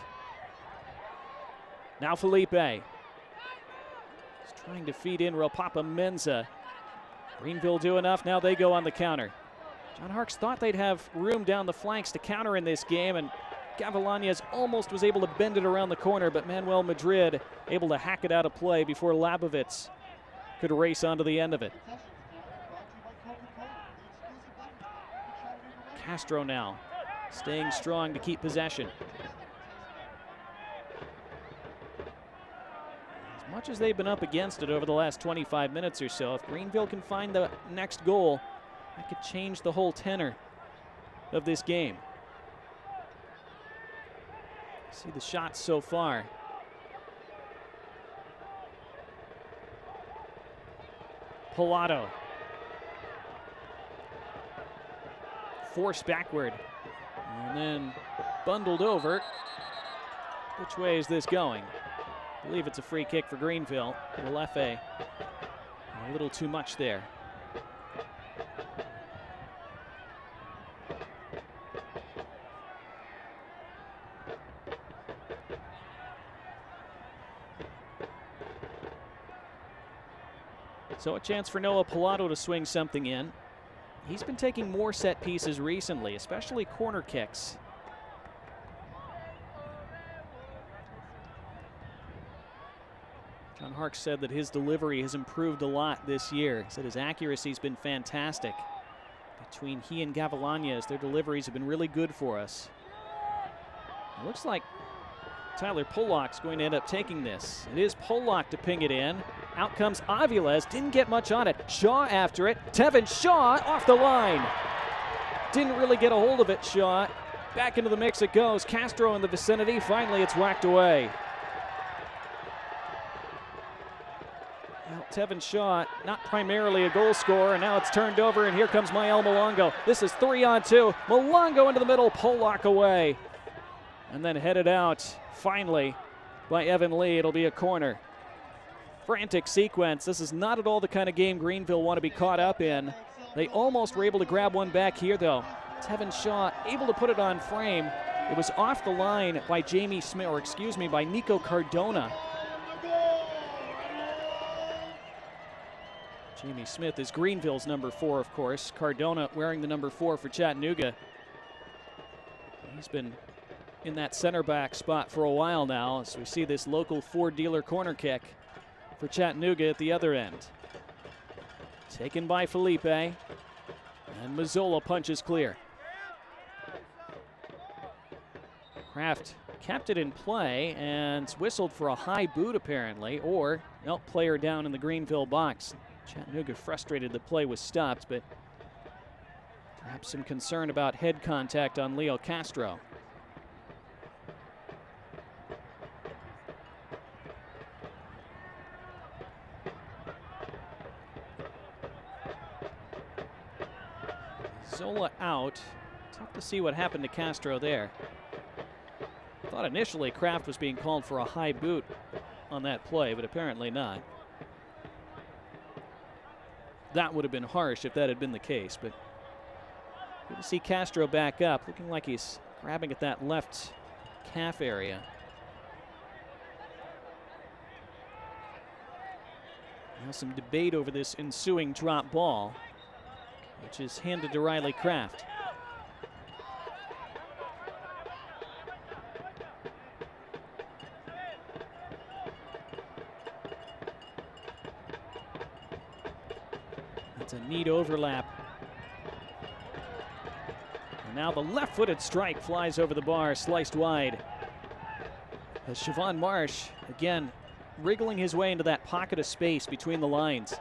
Now Felipe. Trying to feed in Ropapa Menza. Greenville do enough. Now they go on the counter. John Harkes thought they'd have room down the flanks to counter in this game, and Gavilanes almost was able to bend it around the corner, but Manuel Madrid able to hack it out of play before Labovitz could race onto the end of it. Castro now staying strong to keep possession. Much as they've been up against it over the last 25 minutes or so, if Greenville can find the next goal, that could change the whole tenor of this game. See the shots so far. Pilato. Forced backward. And then bundled over. Which way is this going? I believe it's a free kick for Greenville. Walefe, a little too much there. So a chance for Noah Pilato to swing something in. He's been taking more set pieces recently, especially corner kicks. John Harkes said that his delivery has improved a lot this year. He said his accuracy's been fantastic. Between he and Gavilanes, their deliveries have been really good for us. It looks like Tyler Pollock's going to end up taking this. It is Pollock to ping it in. Out comes Aviles, didn't get much on it. Shaw after it. Tevin Shaw off the line. Didn't really get a hold of it, Shaw. Back into the mix it goes. Castro in the vicinity. Finally, it's whacked away. Well, Tevin Shaw, not primarily a goal scorer, and now it's turned over, and here comes Mael Malongo. This is 3-on-2. Malongo into the middle, Pollock away. And then headed out, finally, by Evan Lee. It'll be a corner. Frantic sequence. This is not at all the kind of game Greenville want to be caught up in. They almost were able to grab one back here, though. Tevin Shaw able to put it on frame. It was off the line by Jamie Smith, or excuse me, by Nico Cardona. Jamie Smith is Greenville's number 4, of course. Cardona wearing the number 4 for Chattanooga. He's been in that center back spot for a while now, as we see this local Ford dealer corner kick for Chattanooga at the other end. Taken by Felipe. And Mazzola punches clear. Kraft kept it in play and whistled for a high boot apparently, or no, player down in the Greenville box. Chattanooga frustrated the play was stopped, but perhaps some concern about head contact on Leo Castro. Zola out. Tough to see what happened to Castro there. Thought initially Kraft was being called for a high boot on that play, but apparently not. That would have been harsh if that had been the case, but good to see Castro back up, looking like he's grabbing at that left calf area. Now some debate over this ensuing drop ball, which is handed to Riley Kraft. That's a neat overlap. And now the left-footed strike flies over the bar, sliced wide. As Siobhan Marsh, again, wriggling his way into that pocket of space between the lines.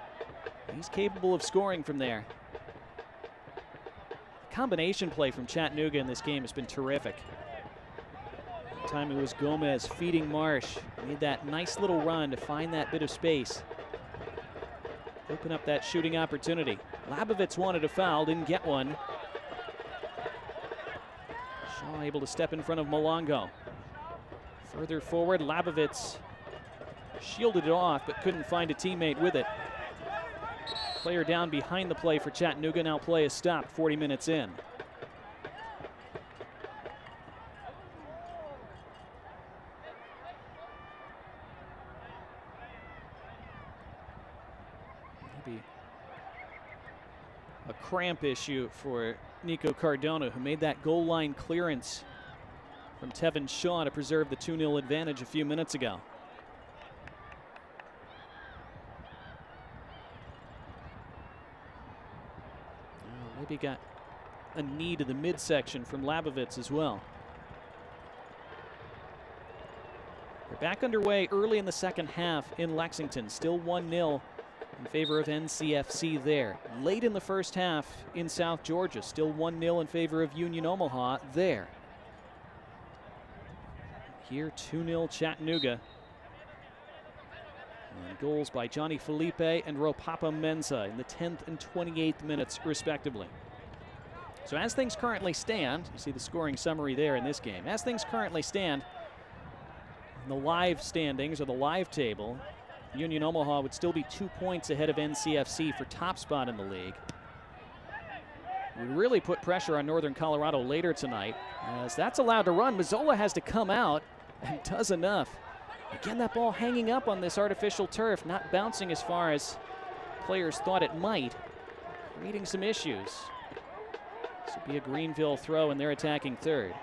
He's capable of scoring from there. The combination play from Chattanooga in this game has been terrific. That time it was Gomez feeding Marsh. Made that nice little run to find that bit of space. Open up that shooting opportunity. Labovitz wanted a foul, didn't get one. Shaw able to step in front of Malongo. Further forward, Labovitz shielded it off, but couldn't find a teammate with it. Player down behind the play for Chattanooga. Now play is stopped 40 minutes in. Maybe a cramp issue for Nico Cardona, who made that goal line clearance from Tevin Shaw to preserve the 2-0 advantage a few minutes ago. Maybe got a knee to the midsection from Labovitz as well. We're back underway early in the second half in Lexington. Still 1-0 in favor of NCFC there. Late in the first half in South Georgia. Still 1-0 in favor of Union Omaha there. Here 2-0 Chattanooga. And goals by Johnny Felipe and Ropapa Mensah in the 10th and 28th minutes, respectively. So as things currently stand, you see the scoring summary there in this game. As things currently stand, in the live standings or the live table, Union Omaha would still be 2 points ahead of NCFC for top spot in the league. Would really put pressure on Northern Colorado later tonight. As that's allowed to run, Mazzola has to come out and does enough. Again, that ball hanging up on this artificial turf, not bouncing as far as players thought it might, creating some issues. This will be a Greenville throw, and they're attacking third.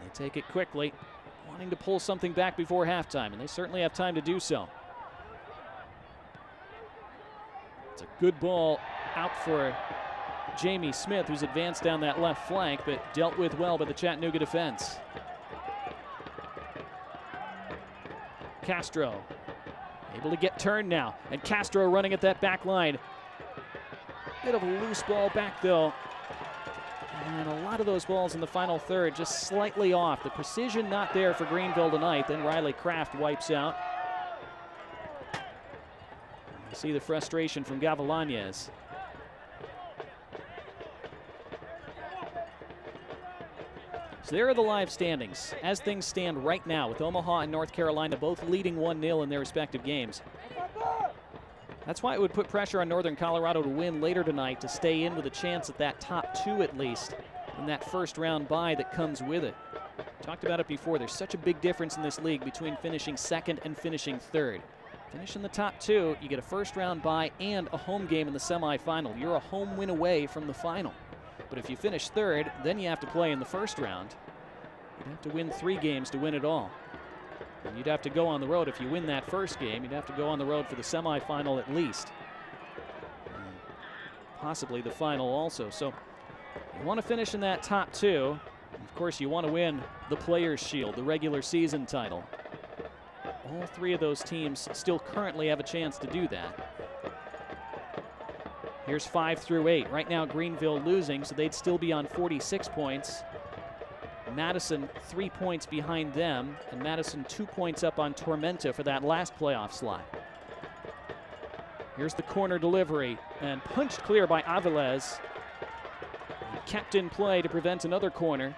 They take it quickly, wanting to pull something back before halftime, and they certainly have time to do so. It's a good ball out for Jamie Smith, who's advanced down that left flank, but dealt with well by the Chattanooga defense. Castro able to get turned now, and Castro running at that back line. Bit of a loose ball back though, and a lot of those balls in the final third just slightly off. The precision not there for Greenville tonight. Then Riley Kraft wipes out. You see the frustration from Gavilanes. So there are the live standings as things stand right now, with Omaha and North Carolina both leading 1-0 in their respective games. That's why it would put pressure on Northern Colorado to win later tonight to stay in with a chance at that top two at least in that first round bye that comes with it. Talked about it before. There's such a big difference in this league between finishing second and finishing third. Finish in the top two, you get a first round bye and a home game in the semifinal. You're a home win away from the final. But if you finish third, then you have to play in the first round. You'd have to win 3 games to win it all. And you'd have to go on the road if you win that first game. You'd have to go on the road for the semifinal at least. And possibly the final also. So you want to finish in that top two. Of course, you want to win the Players' Shield, the regular season title. All three of those teams still currently have a chance to do that. Here's 5 through 8. Right now, Greenville losing, so they'd still be on 46 points. Madison 3 points behind them, and Madison 2 points up on Tormenta for that last playoff slot. Here's the corner delivery, and punched clear by Aviles. Kept in play to prevent another corner.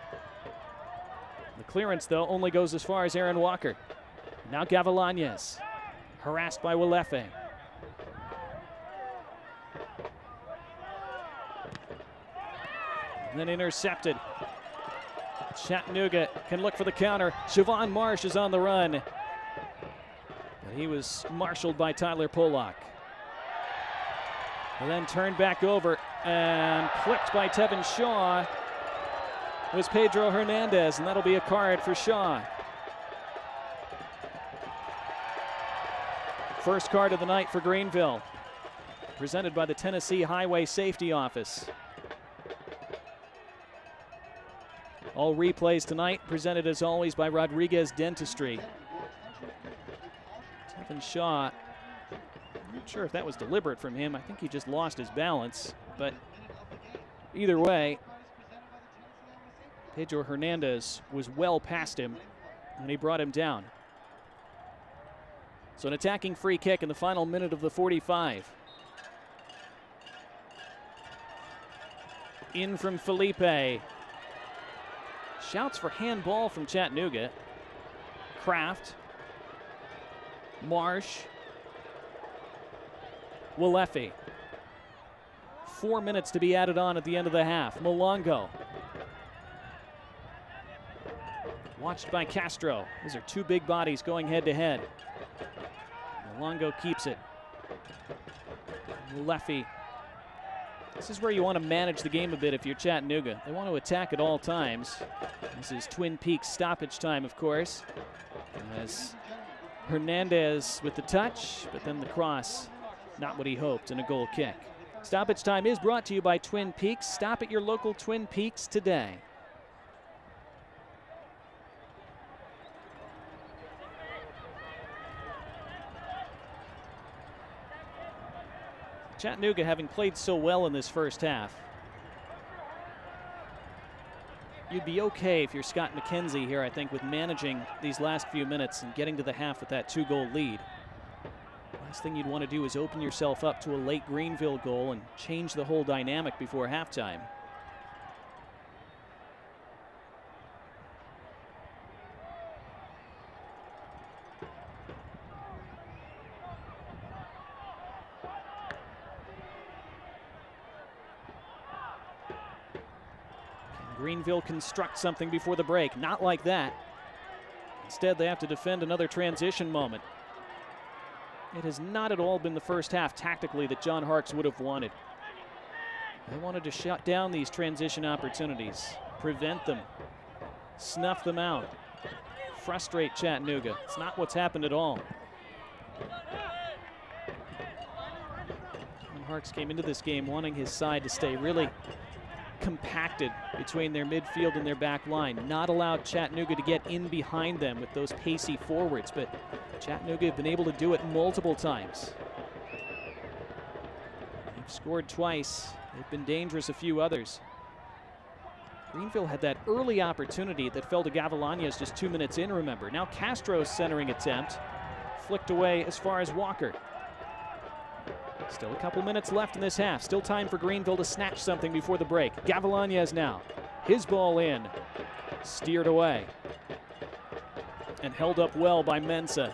The clearance, though, only goes as far as Aaron Walker. Now Gavilanes, harassed by Walefe. And then intercepted. Chattanooga can look for the counter. Siobhan Marsh is on the run. But he was marshaled by Tyler Pollock. And then turned back over and clipped by Tevin Shaw. It was Pedro Hernandez, and that'll be a card for Shaw. First card of the night for Greenville, presented by the Tennessee Highway Safety Office. All replays tonight presented as always by Rodriguez Dentistry. Tevin Shaw, I'm not sure if that was deliberate from him. I think he just lost his balance, but either way, Pedro Hernandez was well past him, and he brought him down. So an attacking free kick in the final minute of the 45. In from Felipe. Shouts for handball from Chattanooga. Kraft. Marsh. Walefe. 4 minutes to be added on at the end of the half. Malongo. Watched by Castro. These are two big bodies going head to head. Malongo keeps it. Walefe. This is where you want to manage the game a bit if you're Chattanooga. They want to attack at all times. This is Twin Peaks stoppage time, of course. As Hernandez with the touch, but then the cross, not what he hoped, and a goal kick. Stoppage time is brought to you by Twin Peaks. Stop at your local Twin Peaks today. Chattanooga having played so well in this first half. You'd be okay if you're Scott McKenzie here, I think, with managing these last few minutes and getting to the half with that 2-goal lead. Last thing you'd want to do is open yourself up to a late Greenville goal and change the whole dynamic before halftime. Greenville construct something before the break. Not like that. Instead, they have to defend another transition moment. It has not at all been the first half tactically that John Harkes would have wanted. They wanted to shut down these transition opportunities, prevent them, snuff them out, frustrate Chattanooga. It's not what's happened at all. John Harkes came into this game wanting his side to stay really compacted between their midfield and their back line, not allowed Chattanooga to get in behind them with those pacey forwards, but Chattanooga have been able to do it multiple times. They've scored twice. They've been dangerous a few others. Greenville had that early opportunity that fell to Gavilanes just 2 minutes in, remember. Now Castro's centering attempt flicked away as far as Walker. Still a couple minutes left in this half. Still time for Greenville to snatch something before the break. Gavilanes now. His ball in. Steered away. And held up well by Mensah.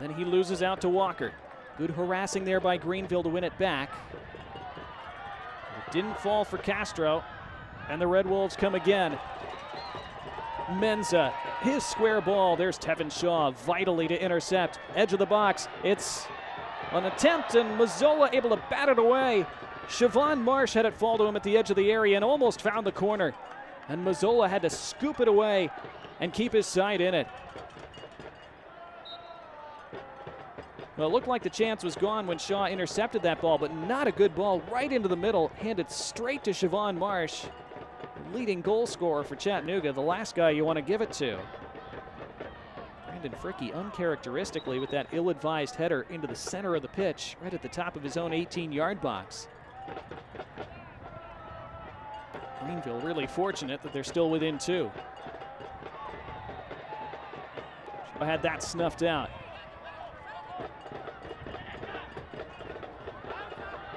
Then he loses out to Walker. Good harassing there by Greenville to win it back. It didn't fall for Castro. And the Red Wolves come again. Mensah, his square ball. There's Tevin Shaw vitally to intercept. Edge of the box. It's an attempt, and Mazzola able to bat it away. Siobhan Marsh had it fall to him at the edge of the area and almost found the corner. And Mazzola had to scoop it away and keep his side in it. Well, it looked like the chance was gone when Shaw intercepted that ball, but not a good ball right into the middle, handed straight to Siobhan Marsh, leading goal scorer for Chattanooga, the last guy you want to give it to. Brandon Fricke uncharacteristically with that ill-advised header into the center of the pitch, right at the top of his own 18-yard box. Greenville really fortunate that they're still within 2. Shaw had that snuffed out.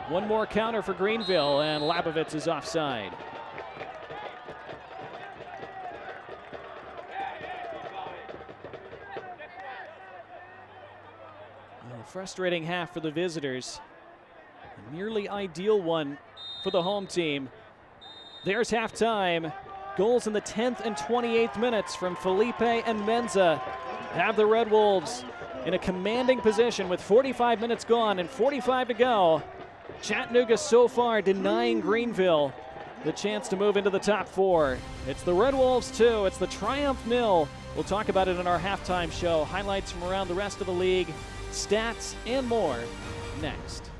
One more counter for Greenville, and Labovitz is offside. Well, a frustrating half for the visitors. A nearly ideal one for the home team. There's halftime. Goals in the 10th and 28th minutes from Felipe and Menza have the Red Wolves in a commanding position with 45 minutes gone and 45 to go. Chattanooga so far denying Greenville the chance to move into the top 4. It's the Red Wolves 2, it's the Triumph 0. We'll talk about it in our halftime show. Highlights from around the rest of the league, stats, and more next.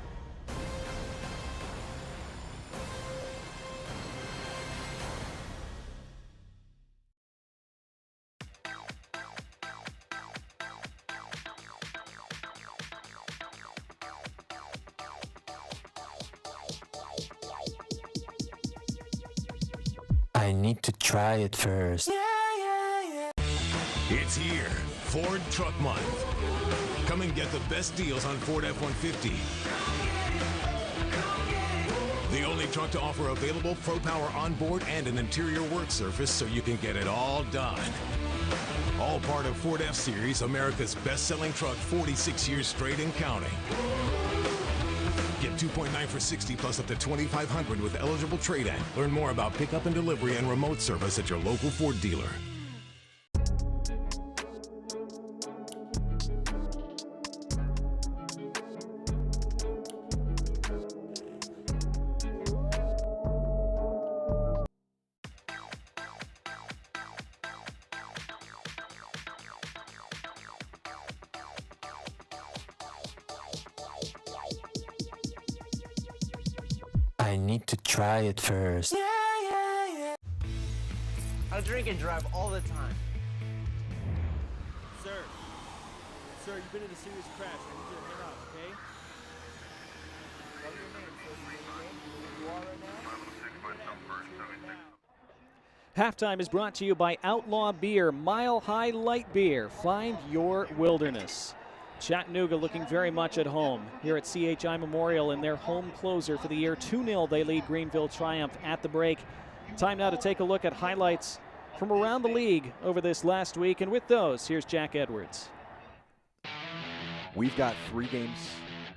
I need to try it first. It's here, Ford Truck Month. Come and get the best deals on Ford F-150. The only truck to offer available Pro Power onboard and an interior work surface so you can get it all done. All part of Ford F-Series, America's best-selling truck 46 years straight and counting. Get 2.9 for 60 plus up to $2,500 with eligible trade-in. Learn more about pickup and delivery and remote service at your local Ford dealer. I need to try it first. I drink and drive all the time. Sir, you've been in a serious crash. I need you to head out, okay? What's your name, sir? Where you are right now? Halftime is brought to you by Outlaw Beer, Mile High Light Beer. Find your wilderness. Chattanooga looking very much at home here at CHI Memorial in their home closer for the year. 2-0 they lead Greenville Triumph at the break. Time now to take a look at highlights from around the league over this last week. And with those, here's Jack Edwards. We've got 3 games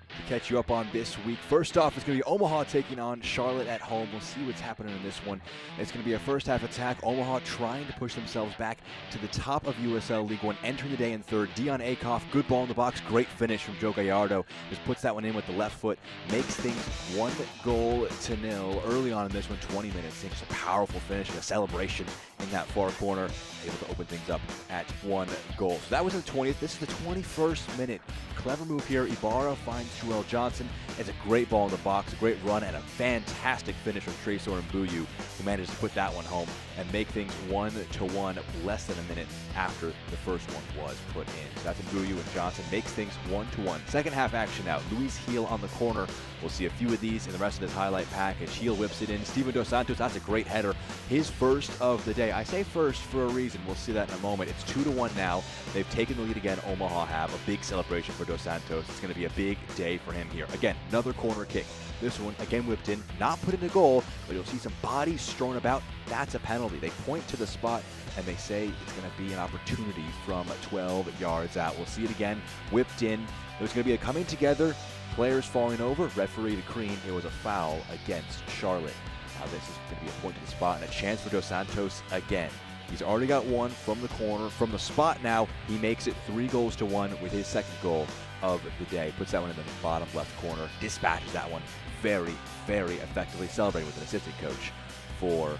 to catch you up on this week. First off, it's going to be Omaha taking on Charlotte at home. We'll see what's happening in this one. It's going to be a first half attack. Omaha trying to push themselves back to the top of USL League One, entering the day in third. Dion Akoff, good ball in the box, great finish from Joe Gallardo. Just puts that one in with the left foot, makes things 1-0 early on in this one, 20 minutes. Just a powerful finish and a celebration in that far corner, able to open things up at 1 goal. So that was in the 20th. This is the 21st minute. Clever move here. Ibarra finds Joel Johnson. It's a great ball in the box, a great run, and a fantastic finish from Tresor Mbuyu, who managed to put that one home and make things 1-1 less than a minute after the first one was put in. So that's Mbuyu and Johnson. Makes things 1-1. Second half action now. Luis Heel on the corner. We'll see a few of these in the rest of this highlight package. Heel whips it in. Steven Dos Santos, that's a great header. His first of the day. I say first for a reason. We'll see that in a moment. It's 2-1 now. They've taken the lead again. Omaha have a big celebration for Dos Santos. It's going to be a big day for him here. Again, another corner kick. This one, again whipped in, not put in the goal, but you'll see some bodies strewn about. That's a penalty. They point to the spot, and they say it's going to be an opportunity from 12 yards out. We'll see it again, whipped in. There's going to be a coming together, players falling over, referee decreeing it was a foul against Charlotte. Now this is going to be a point to the spot and a chance for Dos Santos again. He's already got one from the corner. From the spot now, he makes it 3-1 with his second goal of the day. Puts that one in the bottom left corner, dispatches that one very, very effectively, celebrating with an assistant coach for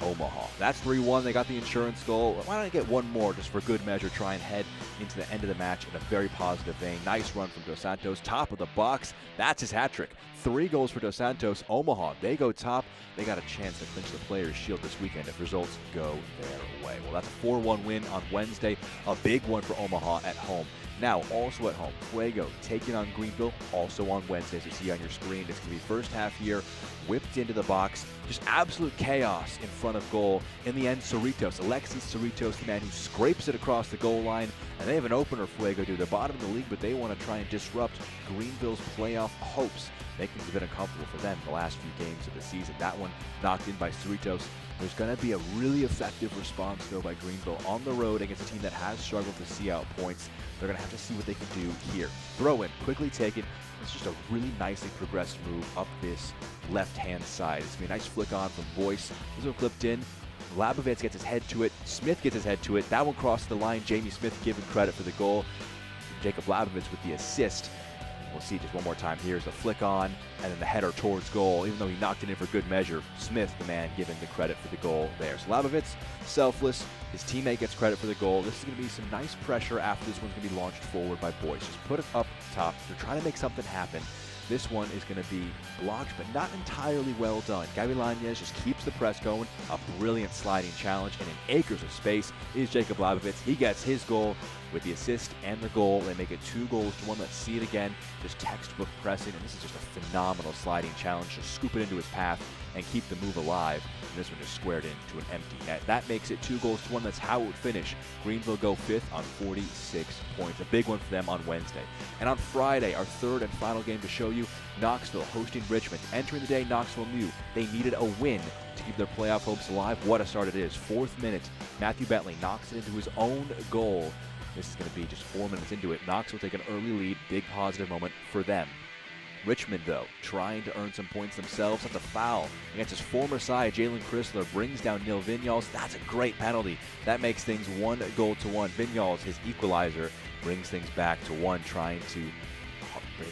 Omaha. That's 3-1. They got the insurance goal. Why don't I get one more just for good measure, try and head into the end of the match in a very positive vein. Nice run from Dos Santos, top of the box. That's his hat trick. 3 goals for Dos Santos. Omaha, they go top. They got a chance to clinch the Players' Shield this weekend if results go their way. Well, that's a 4-1 win on Wednesday. A big one for Omaha at home. Now, also at home, Fuego taking on Greenville, also on Wednesday, as you see on your screen. It's going to be first half here, whipped into the box, just absolute chaos in front of goal. In the end, Alexis Cerritos, the man who scrapes it across the goal line, and they have an opener, Fuego do. They're bottom of the league, but they want to try and disrupt Greenville's playoff hopes. Making things a bit uncomfortable for them the last few games of the season. That one knocked in by Cerritos. There's going to be a really effective response, though, by Greenville on the road against a team that has struggled to see out points. They're going to have to see what they can do here. Throw in, quickly taken. It's just a really nicely progressed move up this left-hand side. It's going to be a nice flick on from Boyce. This one clipped in. Labovitz gets his head to it. Smith gets his head to it. That one crossed the line. Jamie Smith given credit for the goal. Jacob Labovitz with the assist. We'll see just one more time. Here's the flick on, and then the header towards goal. Even though he knocked it in for good measure, Smith, the man, given the credit for the goal there. So Labovitz, selfless. His teammate gets credit for the goal. This is going to be some nice pressure after this one's going to be launched forward by Boyce. Just put it up top. They're trying to make something happen. This one is going to be blocked, but not entirely well done. Gavilanes just keeps the press going. A brilliant sliding challenge, and in acres of space is Jacob Labovitz. He gets his goal with the assist and the goal. They make it 2-1. Let's see it again. Just textbook pressing, and this is just a phenomenal sliding challenge. Just scoop it into his path and keep the move alive. And this one just squared into an empty net. That makes it 2-1. That's how it would finish. Greenville go 5th on 46 points. A big one for them on Wednesday. And on Friday, our third and final game to show you, Knoxville hosting Richmond. Entering the day, Knoxville knew they needed a win to keep their playoff hopes alive. What a start it is. 4th minute, Matthew Bentley knocks it into his own goal. This is going to be just 4 minutes into it. Knoxville take an early lead. Big positive moment for them. Richmond, though, trying to earn some points themselves. That's a foul against his former side. Jalen Chrysler brings down Neil Vinyals. That's a great penalty. That makes things 1-1. Vinyals, his equalizer, brings things back to 1, trying to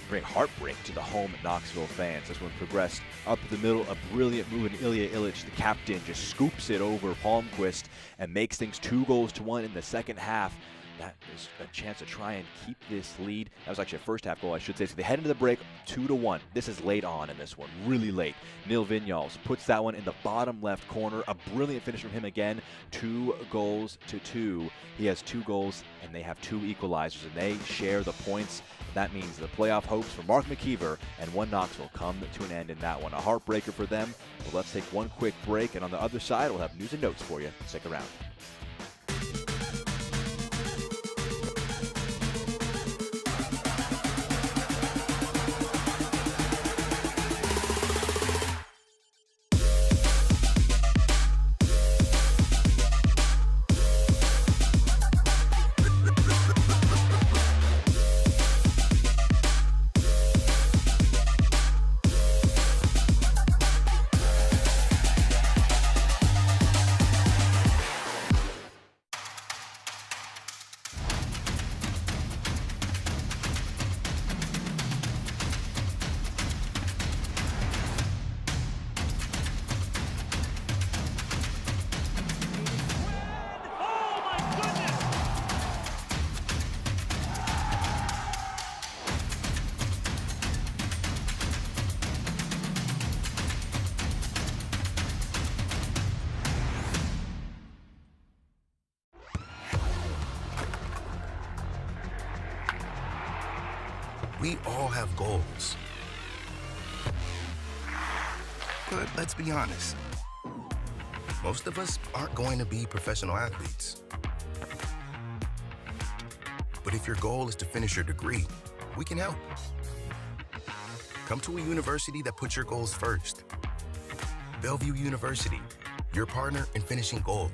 bring heartbreak to the home Knoxville fans. This one progressed up the middle. A brilliant move, and Ilya Illich, the captain, just scoops it over Palmquist and makes things 2-1 in the second half. That is a chance to try and keep this lead. That was actually a first half goal, I should say. So they head into the break 2-1. This is late on in this one, really late. Neil Vinyals puts that one in the bottom left corner. A brilliant finish from him again. 2-2. He has 2 goals, and they have 2 equalizers, and they share the points. That means the playoff hopes for Mark McKeever and One Knoxville come to an end in that one. A heartbreaker for them. But let's take one quick break, and on the other side, we'll have news and notes for you. Stick around. We all have goals. But let's be honest, most of us aren't going to be professional athletes. But if your goal is to finish your degree, we can help. Come to a university that puts your goals first. Bellevue University, your partner in finishing goals.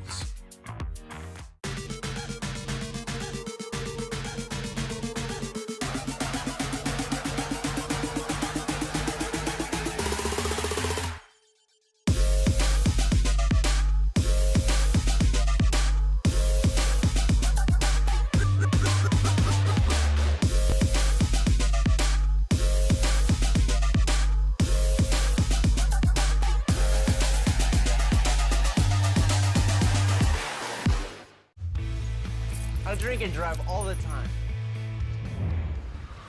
I drink and drive all the time.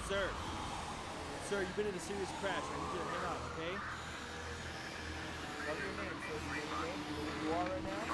Sir. Sir, you've been in a serious crash. I need you to hang up, okay? What's your name, sir? You are right now?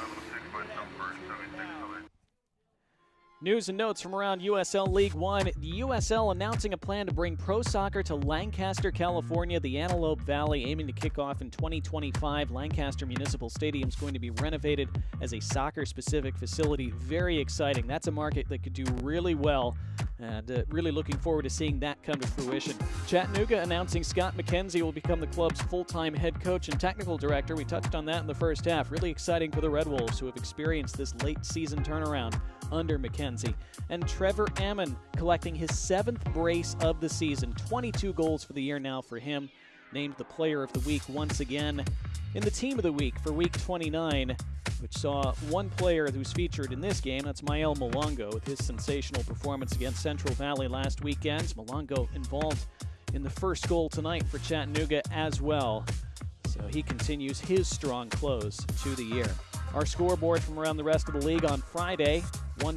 News and notes from around USL League One. The USL announcing a plan to bring pro soccer to Lancaster, California, the Antelope Valley, aiming to kick off in 2025. Lancaster Municipal Stadium is going to be renovated as a soccer-specific facility. Very exciting. That's a market that could do really well, and really looking forward to seeing that come to fruition. Chattanooga announcing Scott McKenzie will become the club's full-time head coach and technical director. We touched on that in the first half. Really exciting for the Red Wolves, who have experienced this late-season turnaround under McKenzie. And Trevor Ammon collecting his 7th brace of the season. 22 goals for the year now for him. Named the player of the week once again. In the team of the week for week 29, which saw one player who's featured in this game, that's Mael Malongo, with his sensational performance against Central Valley last weekend. Malongo involved in the first goal tonight for Chattanooga as well. So he continues his strong close to the year. Our scoreboard from around the rest of the league on Friday.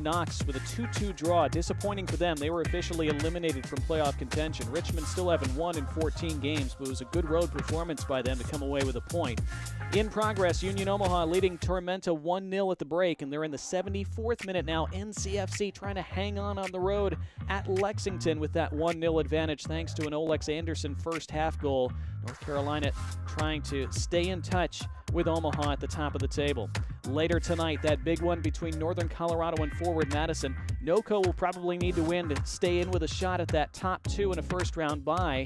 Knox with a 2-2 draw. Disappointing for them. They were officially eliminated from playoff contention. Richmond still haven't won in 14 games, but it was a good road performance by them to come away with a point. In progress, Union Omaha leading Tormenta 1-0 at the break, and they're in the 74th minute now. NCFC trying to hang on the road at Lexington with that 1-0 advantage thanks to an Olex Anderson first half goal. North Carolina trying to stay in touch with Omaha at the top of the table. Later tonight, that big one between Northern Colorado and Forward Madison. NOCO will probably need to win to stay in with a shot at that top 2 in a first-round bye.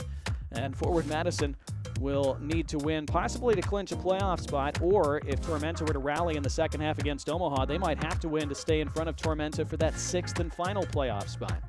And Forward Madison will need to win possibly to clinch a playoff spot, or if Tormenta were to rally in the second half against Omaha, they might have to win to stay in front of Tormenta for that 6th and final playoff spot.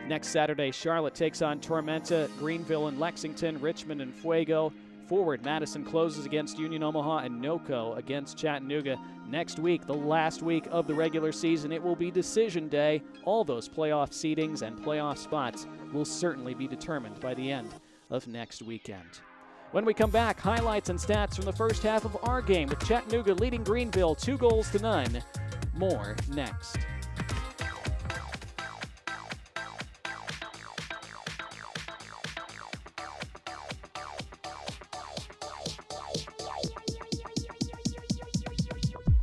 Next Saturday, Charlotte takes on Tormenta, Greenville and Lexington, Richmond and Fuego. Forward Madison closes against Union Omaha, and NOCO against Chattanooga. Next week, the last week of the regular season, it will be decision day. All those playoff seedings and playoff spots will certainly be determined by the end of next weekend. When we come back, highlights and stats from the first half of our game with Chattanooga leading Greenville 2-0. More next.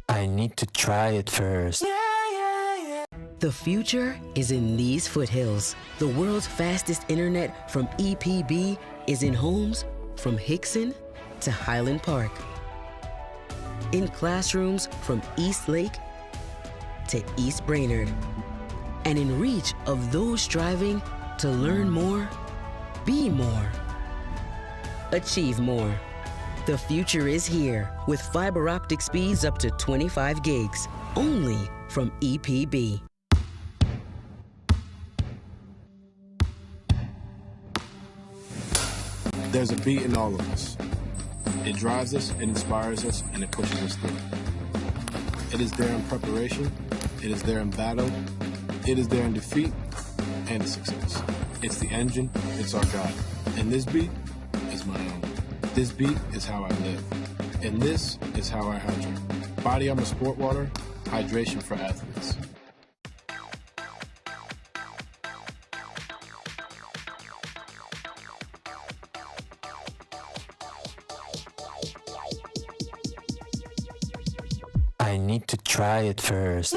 I need to try it first. The future is in these foothills. The world's fastest internet from EPB is in homes from Hickson to Highland Park. In classrooms from East Lake to East Brainerd. And in reach of those striving to learn more, be more, achieve more. The future is here with fiber optic speeds up to 25 gigs, only from EPB. There's a beat in all of us. It drives us, it inspires us, and it pushes us through. It is there in preparation, it is there in battle, it is there in defeat, and in success. It's the engine, it's our guide. And this beat is my own. This beat is how I live. And this is how I hydrate. Body Armor Sport Water, hydration for athletes. I need to try it first.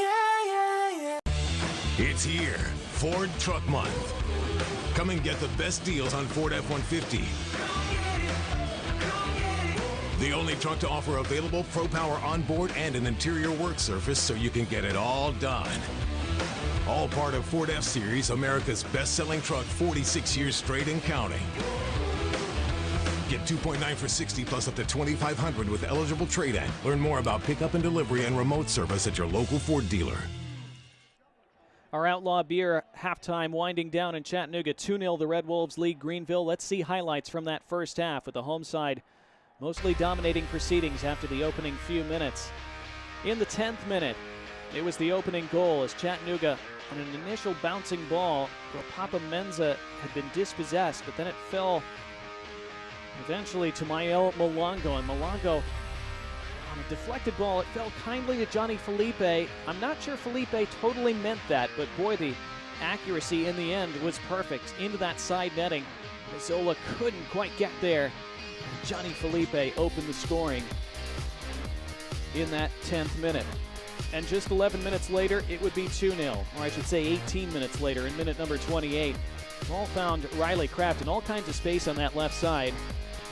It's here, Ford Truck Month. Come and get the best deals on Ford F-150. The only truck to offer available Pro Power onboard and an interior work surface so you can get it all done. All part of Ford F-Series, America's best-selling truck 46 years straight and counting. Get 2.9 for 60 plus up to $2,500 with eligible trade-in. Learn more about pickup and delivery and remote service at your local Ford dealer. Our Outlaw Beer halftime winding down in Chattanooga. 2-0 the Red Wolves lead Greenville. Let's see highlights from that first half with the home side mostly dominating proceedings after the opening few minutes. In the 10th minute, it was the opening goal as Chattanooga, on an initial bouncing ball, where Papa Menza had been dispossessed, but then it fell eventually to Mael Malongo, and Malongo A deflected ball, it fell kindly to Johnny Felipe. I'm not sure Felipe totally meant that, but boy, the accuracy in the end was perfect into that side netting. Mazzola couldn't quite get there. Johnny Felipe opened the scoring in that 10th minute. And just 11 minutes later, it would be 2-0, or I should say 18 minutes later in minute number 28. Ball found Riley Kraft in all kinds of space on that left side.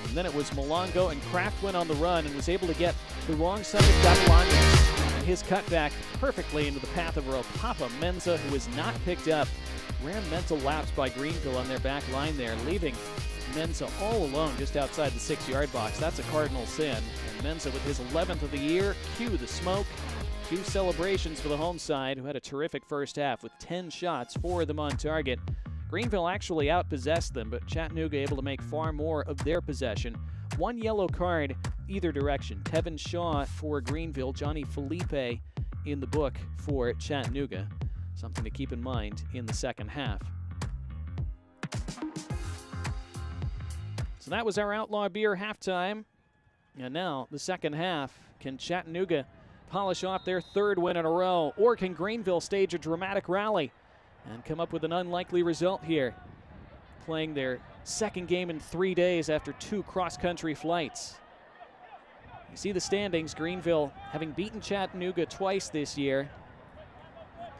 And then it was Malongo, and Kraft went on the run and was able to get the wrong side of Gavilanes. And his cutback perfectly into the path of Papa Menza, who was not picked up. Rare mental lapse by Greenville on their back line there, leaving Menza all alone just outside the 6-yard box. That's a cardinal sin. And Menza with his 11th of the year. Cue the smoke. Cue celebrations for the home side, who had a terrific first half with 10 shots, 4 of them on target. Greenville actually outpossessed them, but Chattanooga able to make far more of their possession. 1 yellow card either direction. Tevin Shaw for Greenville, Johnny Felipe in the book for Chattanooga. Something to keep in mind in the second half. So that was our Outlaw Beer halftime. And now the second half. Can Chattanooga polish off their 3rd win in a row, or can Greenville stage a dramatic rally and come up with an unlikely result here, playing their 2nd game in 3 days after 2 cross-country flights? You see the standings. Greenville having beaten Chattanooga twice this year,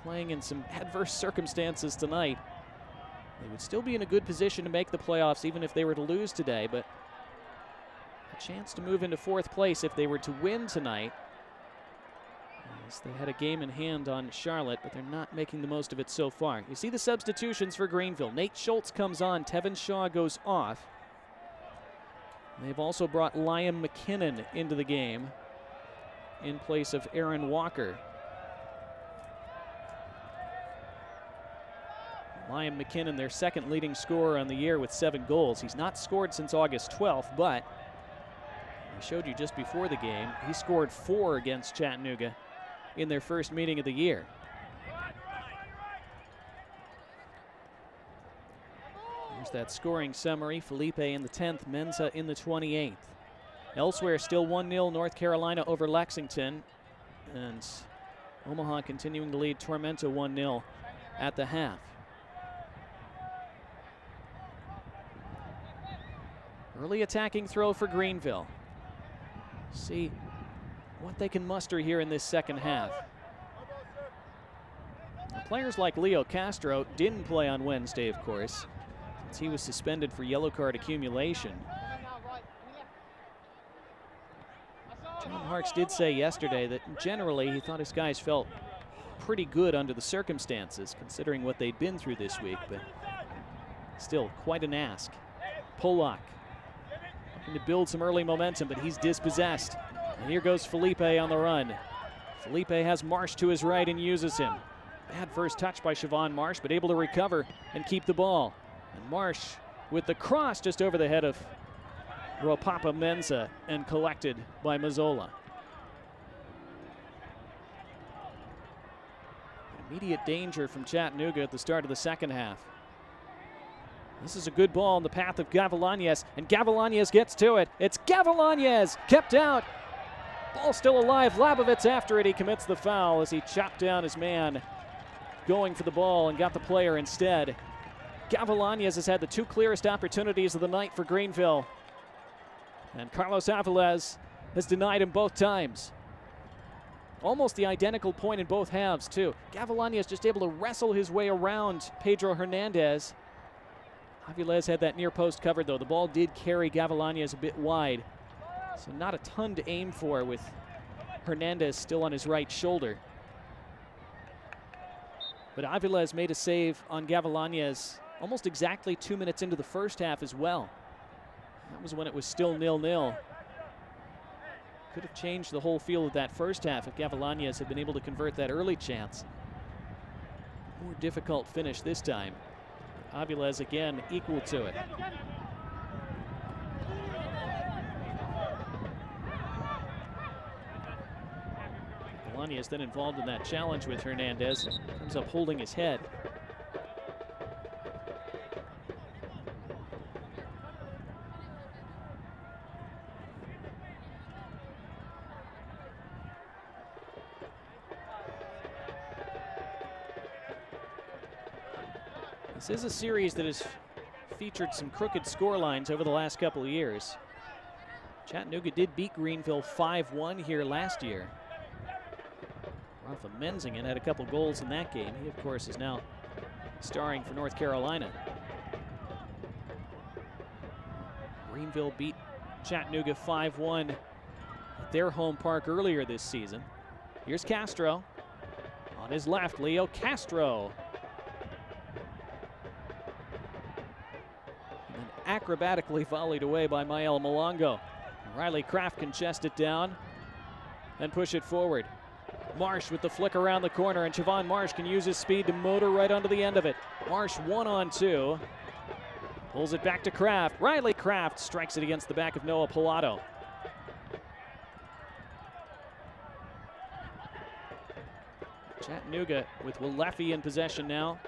playing in some adverse circumstances tonight. They would still be in a good position to make the playoffs even if they were to lose today, but a chance to move into 4th place if they were to win tonight, as they had a game in hand on Charlotte, but they're not making the most of it so far. You see the substitutions for Greenville. Nate Schultz comes on, Tevin Shaw goes off. They've also brought Liam McKinnon into the game in place of Aaron Walker. Liam McKinnon, their 2nd leading scorer on the year with 7 goals. He's not scored since August 12th, but I showed you just before the game, he scored 4 against Chattanooga in their first meeting of the year. There's that scoring summary. Felipe in the 10th, Menza in the 28th. Elsewhere, still 1-0 North Carolina over Lexington, and Omaha continuing to lead Tormenta 1-0 at the half. Early attacking throw for Greenville. See what they can muster here in this second half. Players like Leo Castro didn't play on Wednesday, of course, since he was suspended for yellow card accumulation. John Harkes did say yesterday that generally he thought his guys felt pretty good under the circumstances, considering what they'd been through this week, but still quite an ask. Polak looking to build some early momentum, but he's dispossessed. And here goes Felipe on the run. Felipe has Marsh to his right and uses him. Bad first touch by Siobhan Marsh, but able to recover and keep the ball. And Marsh with the cross just over the head of Ropapa Menza and collected by Mazzola. Immediate danger from Chattanooga at the start of the second half. This is a good ball in the path of Gavilanes, and Gavilanes gets to it. It's Gavilanes kept out. Ball still alive. Labovitz after it. He commits the foul as he chopped down his man going for the ball and got the player instead. Gavilanes has had the 2 clearest opportunities of the night for Greenville, and Carlos Avilés has denied him both times. Almost the identical point in both halves, too. Gavilanes just able to wrestle his way around Pedro Hernandez. Avilés had that near post covered, though. The ball did carry Gavilanes a bit wide, so not a ton to aim for with Hernandez still on his right shoulder. But Avilés made a save on Gavilanes almost exactly 2 minutes into the first half as well. That was when it was still 0-0. Could have changed the whole feel of that first half if Gavilanes had been able to convert that early chance. More difficult finish this time. Avilés again equal to it. Gavilanes then involved in that challenge with Hernandez. Comes up holding his head. This is a series that has featured some crooked score lines over the last couple of years. Chattanooga did beat Greenville 5-1 here last year. Rafa Menzingen had a couple goals in that game. He, of course, is now starring for North Carolina. Greenville beat Chattanooga 5-1 at their home park earlier this season. Here's Castro. On his left, Leo Castro. And then acrobatically volleyed away by Mael Malongo. Riley Kraft can chest it down and push it forward. Marsh with the flick around the corner, and Javon Marsh can use his speed to motor right onto the end of it. Marsh 1-on-2. Pulls it back to Kraft. Riley Kraft strikes it against the back of Noah Pilato. Chattanooga with Walefi in possession now.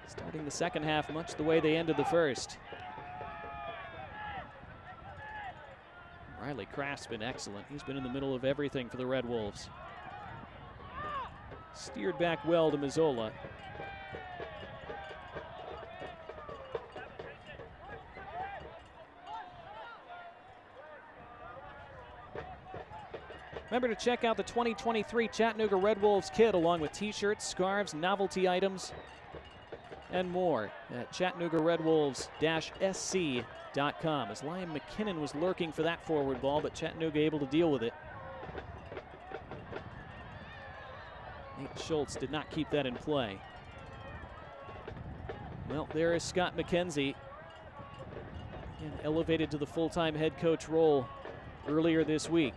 Starting the second half much the way they ended the first. Riley Kraft's been excellent. He's been in the middle of everything for the Red Wolves. Steered back well to Mazzola. Remember to check out the 2023 Chattanooga Red Wolves kit along with t-shirts, scarves, novelty items, and more at ChattanoogaRedWolves-SC.com. As Liam McKinnon was lurking for that forward ball, but Chattanooga able to deal with it. Nate Schultz did not keep that in play. Well, there is Scott McKenzie, again, elevated to the full-time head coach role earlier this week.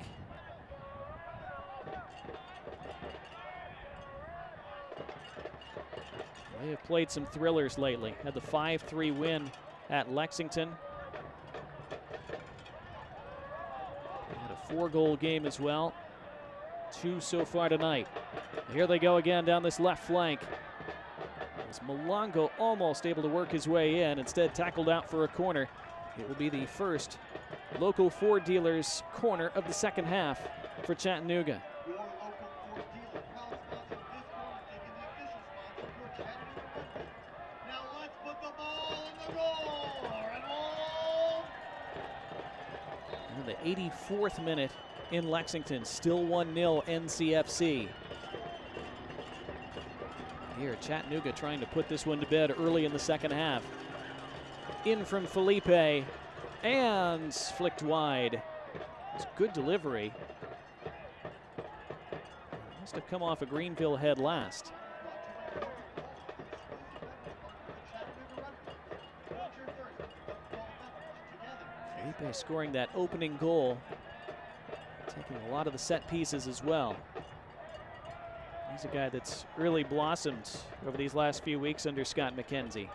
They have played some thrillers lately. Had the 5-3 win at Lexington. They had a 4-goal game as well. 2 so far tonight. Here they go again down this left flank. As Malongo almost able to work his way in, instead tackled out for a corner. It will be the first local Ford dealers corner of the second half for Chattanooga. And the 84th minute in Lexington, still 1-0 NCFC. Here, Chattanooga trying to put this one to bed early in the second half. In from Felipe, and flicked wide. It's a good delivery. Must have come off a Greenville head last. Felipe scoring that opening goal, taking a lot of the set pieces as well. He's a guy that's really blossomed over these last few weeks under Scott McKenzie.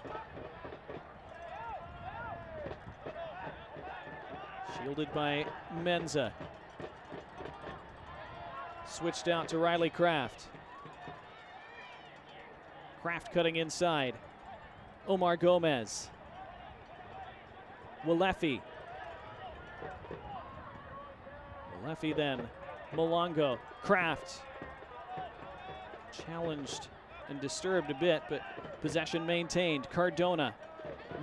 Shielded by Menza. Switched out to Riley Kraft. Kraft cutting inside. Omar Gomez. Walefi. Walefi then. Malongo. Kraft. Challenged and disturbed a bit, but possession maintained. Cardona.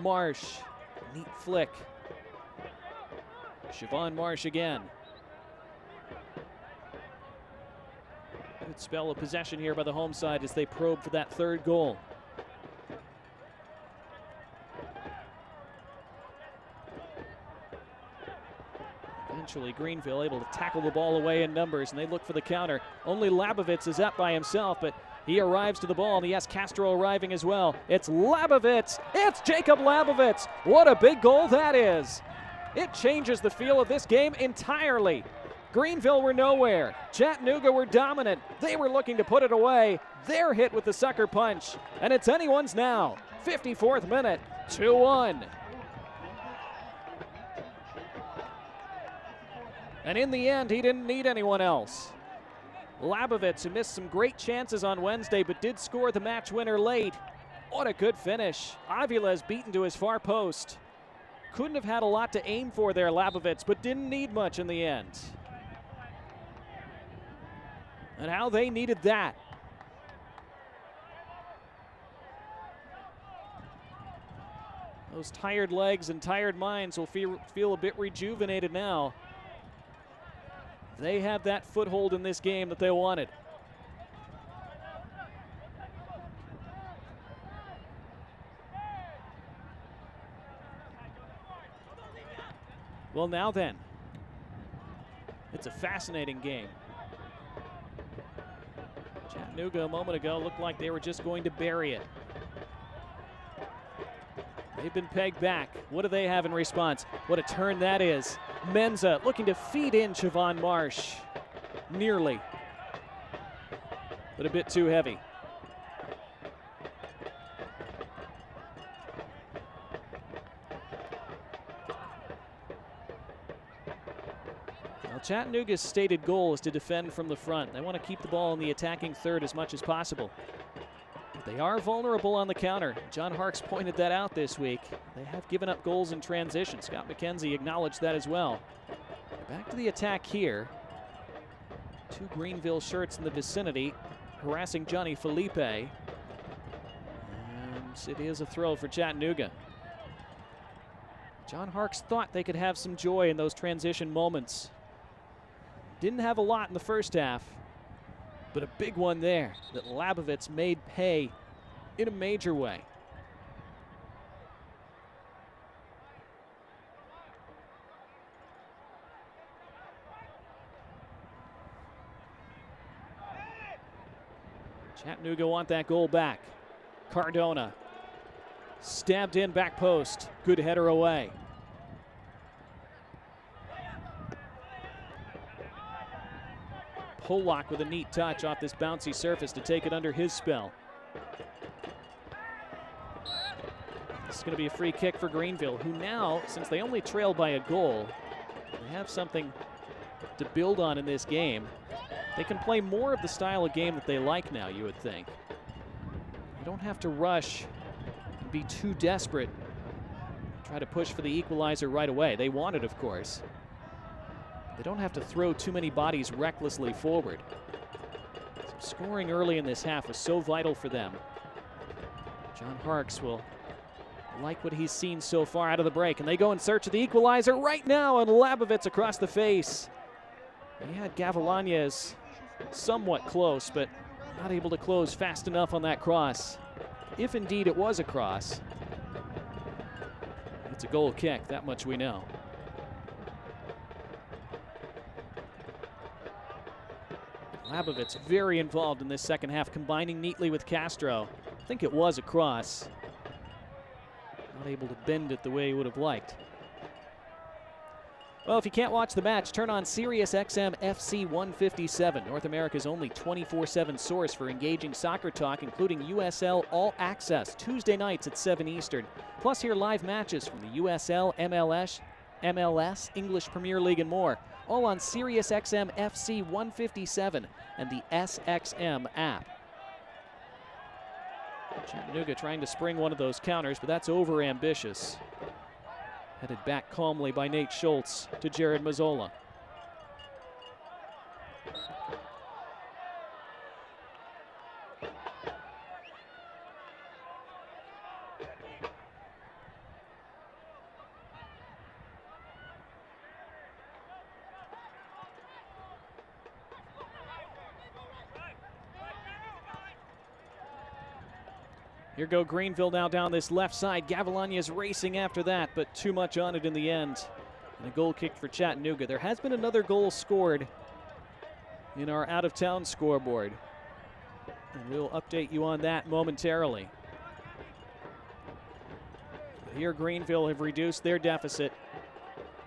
Marsh. Neat flick. Siobhan Marsh again. Good spell of possession here by the home side as they probe for that third goal. Eventually Greenville able to tackle the ball away in numbers, and they look for the counter. Only Labovitz is up by himself, but he arrives to the ball, and he has Castro arriving as well. It's Labovitz. It's Jacob Labovitz. What a big goal that is. It changes the feel of this game entirely. Greenville were nowhere. Chattanooga were dominant. They were looking to put it away. They're hit with the sucker punch, and it's anyone's now. 54th minute, 2-1. And in the end, he didn't need anyone else. Labovitz, who missed some great chances on Wednesday, but did score the match winner late. What a good finish. Avila's beaten to his far post. Couldn't have had a lot to aim for there, Labovitz, but didn't need much in the end. And how they needed that. Those tired legs and tired minds will feel a bit rejuvenated now. They have that foothold in this game that they wanted. Well, now then, it's a fascinating game. Chattanooga a moment ago looked like they were just going to bury it. They've been pegged back. What do they have in response? What a turn that is. Menza looking to feed in Siobhan Marsh. Nearly. But a bit too heavy. Now, Chattanooga's stated goal is to defend from the front. They want to keep the ball in the attacking third as much as possible. They are vulnerable on the counter. John Harkes pointed that out this week. They have given up goals in transition. Scott McKenzie acknowledged that as well. Back to the attack here. 2 Greenville shirts in the vicinity, harassing Johnny Felipe. And it is a throw for Chattanooga. John Harkes thought they could have some joy in those transition moments. Didn't have a lot in the first half, but a big one there that Labovitz made pay in a major way. Chattanooga want that goal back. Cardona stabbed in back post. Good header away. Pollock with a neat touch off this bouncy surface to take it under his spell. This is going to be a free kick for Greenville, who now, since they only trail by a goal, they have something to build on in this game. They can play more of the style of game that they like now, you would think. They don't have to rush and be too desperate, try to push for the equalizer right away. They want it, of course. They don't have to throw too many bodies recklessly forward. So scoring early in this half was so vital for them. John Harkes will like what he's seen so far out of the break, and they go in search of the equalizer right now, and Labovitz across the face. He had Gavilanes somewhat close, but not able to close fast enough on that cross. If indeed it was a cross, it's a goal kick, that much we know. Labovitz very involved in this second half, combining neatly with Castro. I think it was a cross. Not able to bend it the way he would have liked. Well, if you can't watch the match, turn on SiriusXM FC 157, North America's only 24/7 source for engaging soccer talk, including USL All Access, Tuesday nights at 7 Eastern. Plus, hear live matches from the USL, MLS, English Premier League, and more. All on SiriusXM FC 157 and the SXM app. Chattanooga trying to spring one of those counters, but that's over-ambitious. Headed back calmly by Nate Schultz to Jared Mazzola. Here go Greenville now down this left side. Gavilanes racing after that, but too much on it in the end. And a goal kicked for Chattanooga. There has been another goal scored in our out-of-town scoreboard, and we'll update you on that momentarily. Here Greenville have reduced their deficit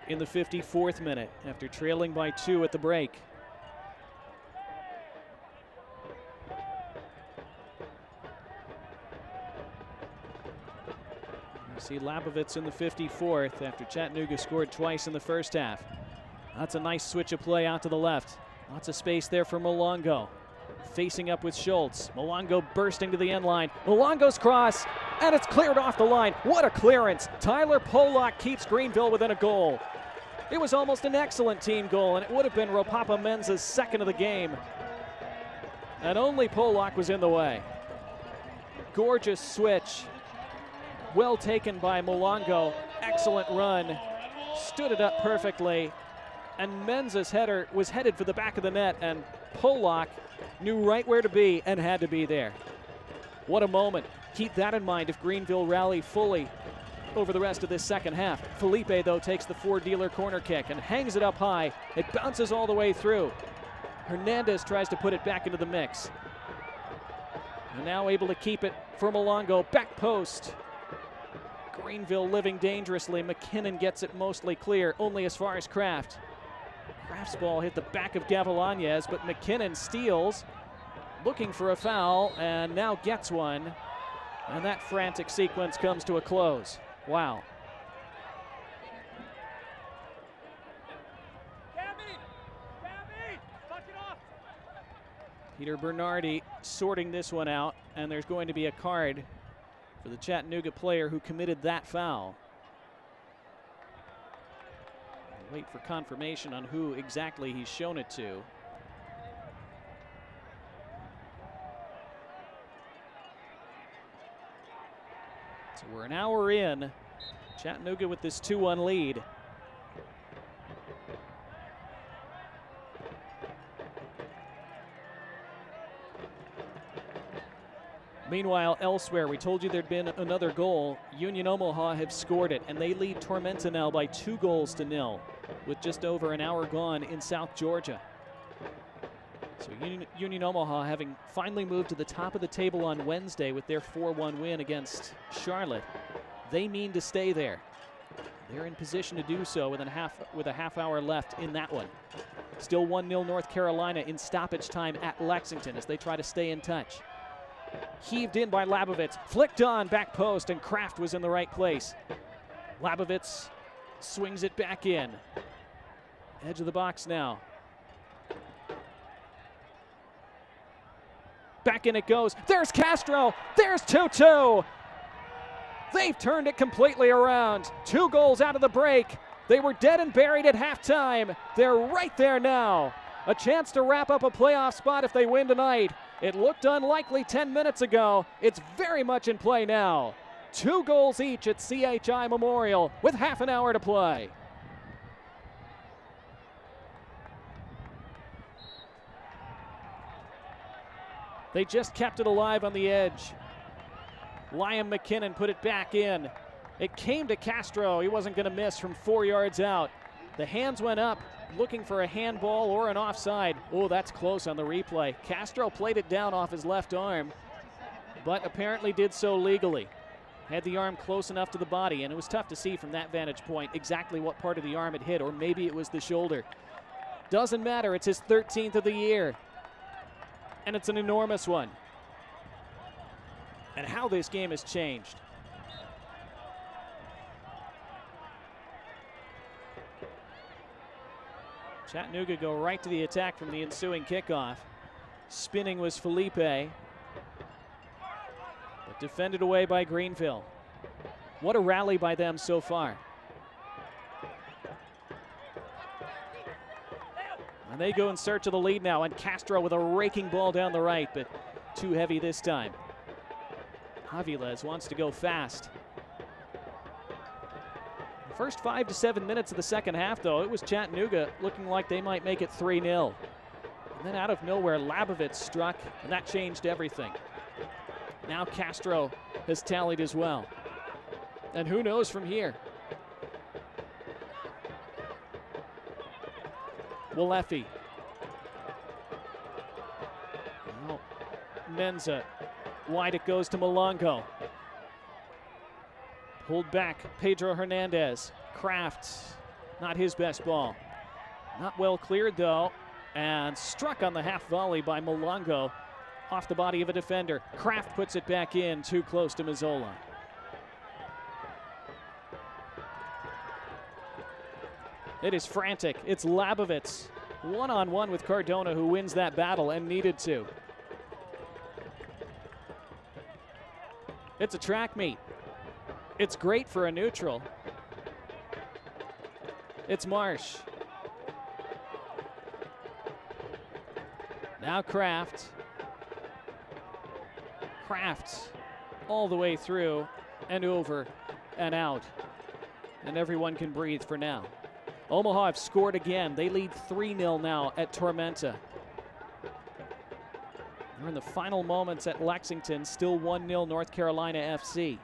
in the 54th minute after trailing by 2 at the break. See Labovitz in the 54th after Chattanooga scored twice in the first half. That's a nice switch of play out to the left. Lots of space there for Malongo. Facing up with Schultz. Malongo bursting to the end line. Malongo's cross, and it's cleared off the line. What a clearance. Tyler Pollock keeps Greenville within a goal. It was almost an excellent team goal, and it would have been Ropapa Menza's second of the game. And only Pollock was in the way. Gorgeous switch. Well taken by Molongo. Excellent run. Stood it up perfectly. And Menza's header was headed for the back of the net, and Pollock knew right where to be and had to be there. What a moment. Keep that in mind if Greenville rally fully over the rest of this second half. Felipe, though, takes the four-dealer corner kick and hangs it up high. It bounces all the way through. Hernandez tries to put it back into the mix. And now able to keep it for Molongo. Back post. Greenville living dangerously. McKinnon gets it mostly clear, only as far as Kraft. Kraft's ball hit the back of Gavilanes, but McKinnon steals, looking for a foul, and now gets one. And that frantic sequence comes to a close. Wow. Peter Bernardi sorting this one out, and there's going to be a card for the Chattanooga player who committed that foul. Wait for confirmation on who exactly he's shown it to. So we're an hour in. Chattanooga with this 2-1 lead. Meanwhile, elsewhere, we told you there'd been another goal. Union Omaha have scored it, and they lead Tormenta now by 2-0 with just over an hour gone in South Georgia. So Union Omaha, having finally moved to the top of the table on Wednesday with their 4-1 win against Charlotte, they mean to stay there. They're in position to do so with a half hour left in that one. Still 1-0 North Carolina in stoppage time at Lexington as they try to stay in touch. Heaved in by Labovitz, flicked on back post, and Kraft was in the right place. Labovitz swings it back in. Edge of the box now. Back in it goes. There's Castro. There's 2-2. They've turned it completely around. 2 goals out of the break. They were dead and buried at halftime. They're right there now. A chance to wrap up a playoff spot if they win tonight. It looked unlikely 10 minutes ago. It's very much in play now. 2 goals each at CHI Memorial with half an hour to play. They just kept it alive on the edge. Liam McKinnon put it back in. It came to Castro. He wasn't going to miss from 4 yards out. The hands went up, looking for a handball or an offside. Oh, that's close on the replay. Castro played it down off his left arm, but apparently did so legally. Had the arm close enough to the body, and it was tough to see from that vantage point exactly what part of the arm it hit, or maybe it was the shoulder. Doesn't matter, it's his 13th of the year, and it's an enormous one. And how this game has changed. Chattanooga go right to the attack from the ensuing kickoff. Spinning was Felipe, but defended away by Greenville. What a rally by them so far. And they go in search of the lead now, and Castro with a raking ball down the right, but too heavy this time. Aviles wants to go fast. The first 5 to 7 minutes of the second half, though, it was Chattanooga looking like they might make it 3-0. And then out of nowhere, Labovitz struck, and that changed everything. Now Castro has tallied as well. And who knows from here? Walefi. Well, Menza. Wide it goes to Molongo. Pulled back, Pedro Hernandez. Kraft, not his best ball. Not well cleared though, and struck on the half volley by Molongo off the body of a defender. Kraft puts it back in, too close to Mazzola. It is frantic. It's Labovitz, one-on-one with Cardona, who wins that battle and needed to. It's a track meet. It's great for a neutral. It's Marsh. Now Kraft. Kraft all the way through. and over and out. And everyone can breathe for now. Omaha have scored again. They lead 3-0 now at Tormenta. We're in the final moments at Lexington, still 1-0 North Carolina FC.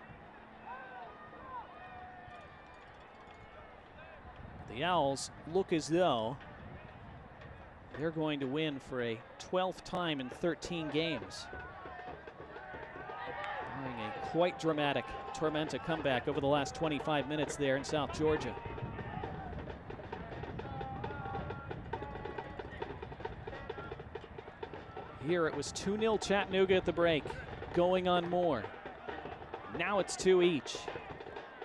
The Owls look as though they're going to win for a 12th time in 13 games. Doing a quite dramatic Tormenta comeback over the last 25 minutes there in South Georgia. Here it was 2-0 Chattanooga at the break, going on more. Now it's 2 each,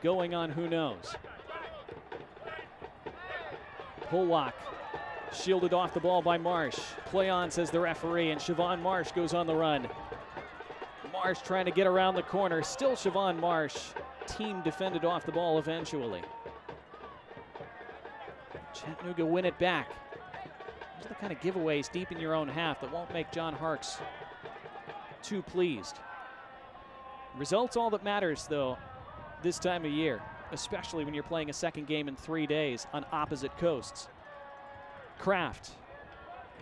going on who knows. Pollock shielded off the ball by Marsh. Play on, says the referee, and Siobhan Marsh goes on the run. Marsh trying to get around the corner. Still Siobhan Marsh. Team defended off the ball eventually. Chattanooga win it back. Those are the kind of giveaways deep in your own half that won't make John Harkes too pleased. Results all that matters, though, this time of year, especially when you're playing a second game in 3 days on opposite coasts. Kraft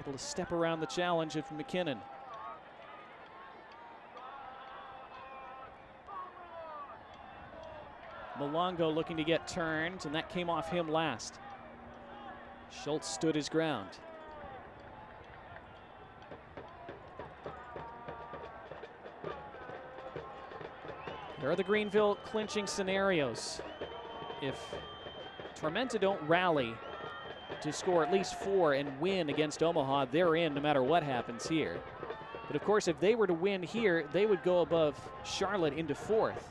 able to step around the challenge of McKinnon. Malongo looking to get turned, and that came off him last. Schultz stood his ground. There are the Greenville clinching scenarios. If Tormenta don't rally to score at least 4 and win against Omaha, they're in no matter what happens here. But of course, if they were to win here, they would go above Charlotte into 4th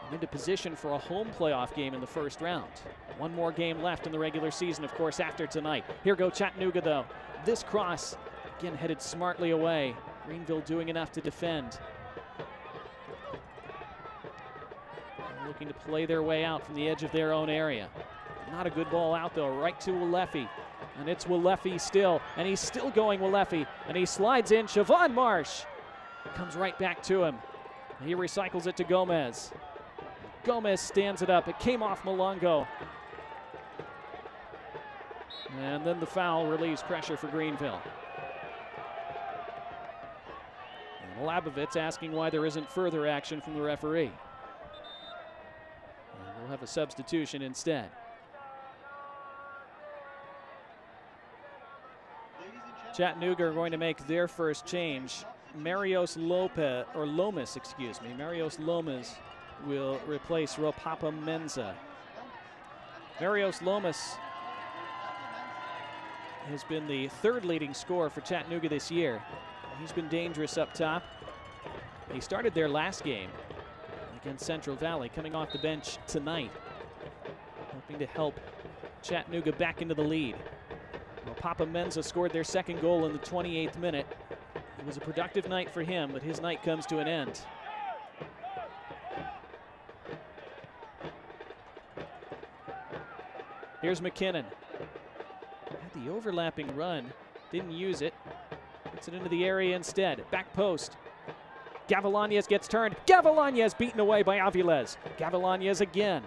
and into position for a home playoff game in the first round. One more game left in the regular season, of course, after tonight. Here go Chattanooga, though. This cross, again, headed smartly away. Greenville doing enough to defend. Looking to play their way out from the edge of their own area. Not a good ball out, though, right to Walefi. And it's Walefi still, and he's still going Walefi, and he slides in. Siobhan Marsh comes right back to him. He recycles it to Gomez. Gomez stands it up. It came off Malongo. And then the foul relieves pressure for Greenville. And Labovitz asking why there isn't further action from the referee. And we'll have a substitution instead. Chattanooga are going to make their first change. Marios Lomas will replace Ropapa Menza. Marios Lomas has been the 3rd leading scorer for Chattanooga this year. He's been dangerous up top. He started their last game against Central Valley, coming off the bench tonight, hoping to help Chattanooga back into the lead. Papa Menza scored their 2nd goal in the 28th minute. It was a productive night for him, but his night comes to an end. Here's McKinnon. Had the overlapping run, didn't use it. Puts it into the area instead. Back post. Gavilanes gets turned. Gavilanes beaten away by Aviles. Gavilanes again.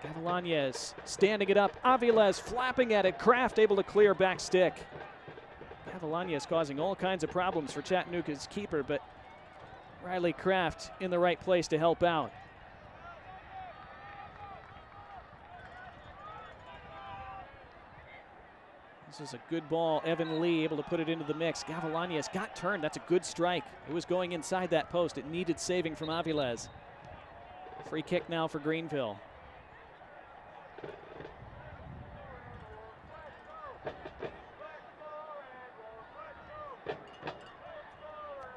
Gavilanes standing it up. Aviles flapping at it. Kraft able to clear back stick. Gavilanes causing all kinds of problems for Chattanooga's keeper, but Riley Kraft in the right place to help out. This is a good ball. Evan Lee able to put it into the mix. Gavilanes got turned. That's a good strike. It was going inside that post. It needed saving from Aviles. Free kick now for Greenville.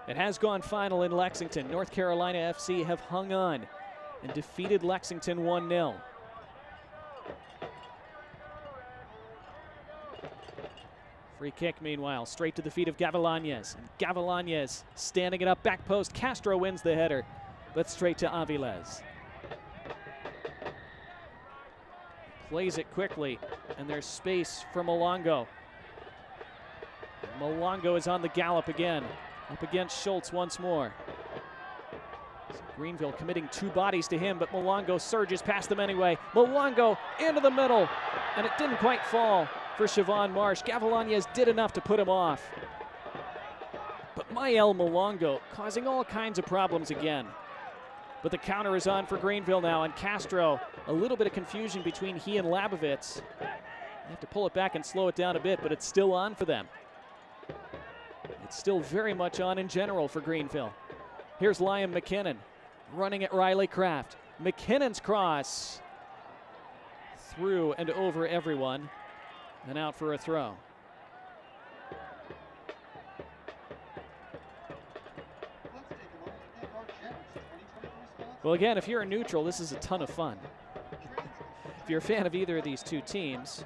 It has gone final in Lexington. North Carolina FC have hung on and defeated Lexington 1-0. Free kick, meanwhile, straight to the feet of Gavilanes. And Gavilanes standing it up, back post. Castro wins the header, but straight to Aviles. Plays it quickly, and there's space for Malongo. Malongo is on the gallop again. Up against Schultz once more. Greenville committing 2 bodies to him, but Malongo surges past them anyway. Malongo into the middle, and it didn't quite fall for Siobhan Marsh. Gavilanes did enough to put him off. But Mael Malongo causing all kinds of problems again. But the counter is on for Greenville now, and Castro, a little bit of confusion between he and Labovitz. They have to pull it back and slow it down a bit, but it's still on for them. It's still very much on in general for Greenville. Here's Liam McKinnon running at Riley Kraft. McKinnon's cross through and over everyone and out for a throw. Well, again, if you're a neutral, this is a ton of fun. If you're a fan of either of these two teams,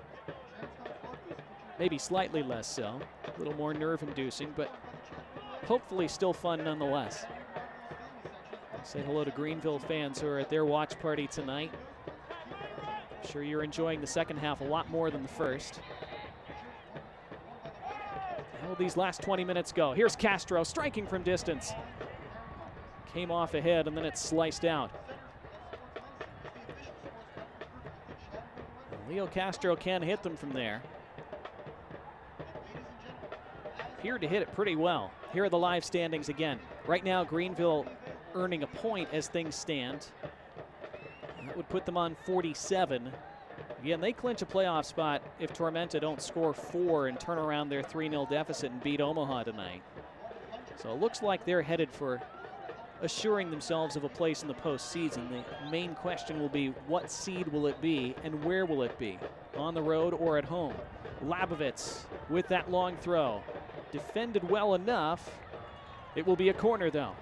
maybe slightly less so, a little more nerve-inducing, but hopefully still fun nonetheless. Say hello to Greenville fans who are at their watch party tonight. I'm sure you're enjoying the second half a lot more than the first. How will these last 20 minutes go? Here's Castro striking from distance. Came off ahead and then it's sliced out. Leo Castro can hit them from there. Appeared to hit it pretty well. Here are the live standings again. Right now, Greenville earning a point as things stand. That would put them on 47. Again, they clinch a playoff spot if Tormenta don't score 4 and turn around their 3-0 deficit and beat Omaha tonight. So it looks like they're headed for assuring themselves of a place in the postseason. The main question will be, what seed will it be and where will it be? On the road or at home? Labovitz with that long throw. Defended well enough. It will be a corner though.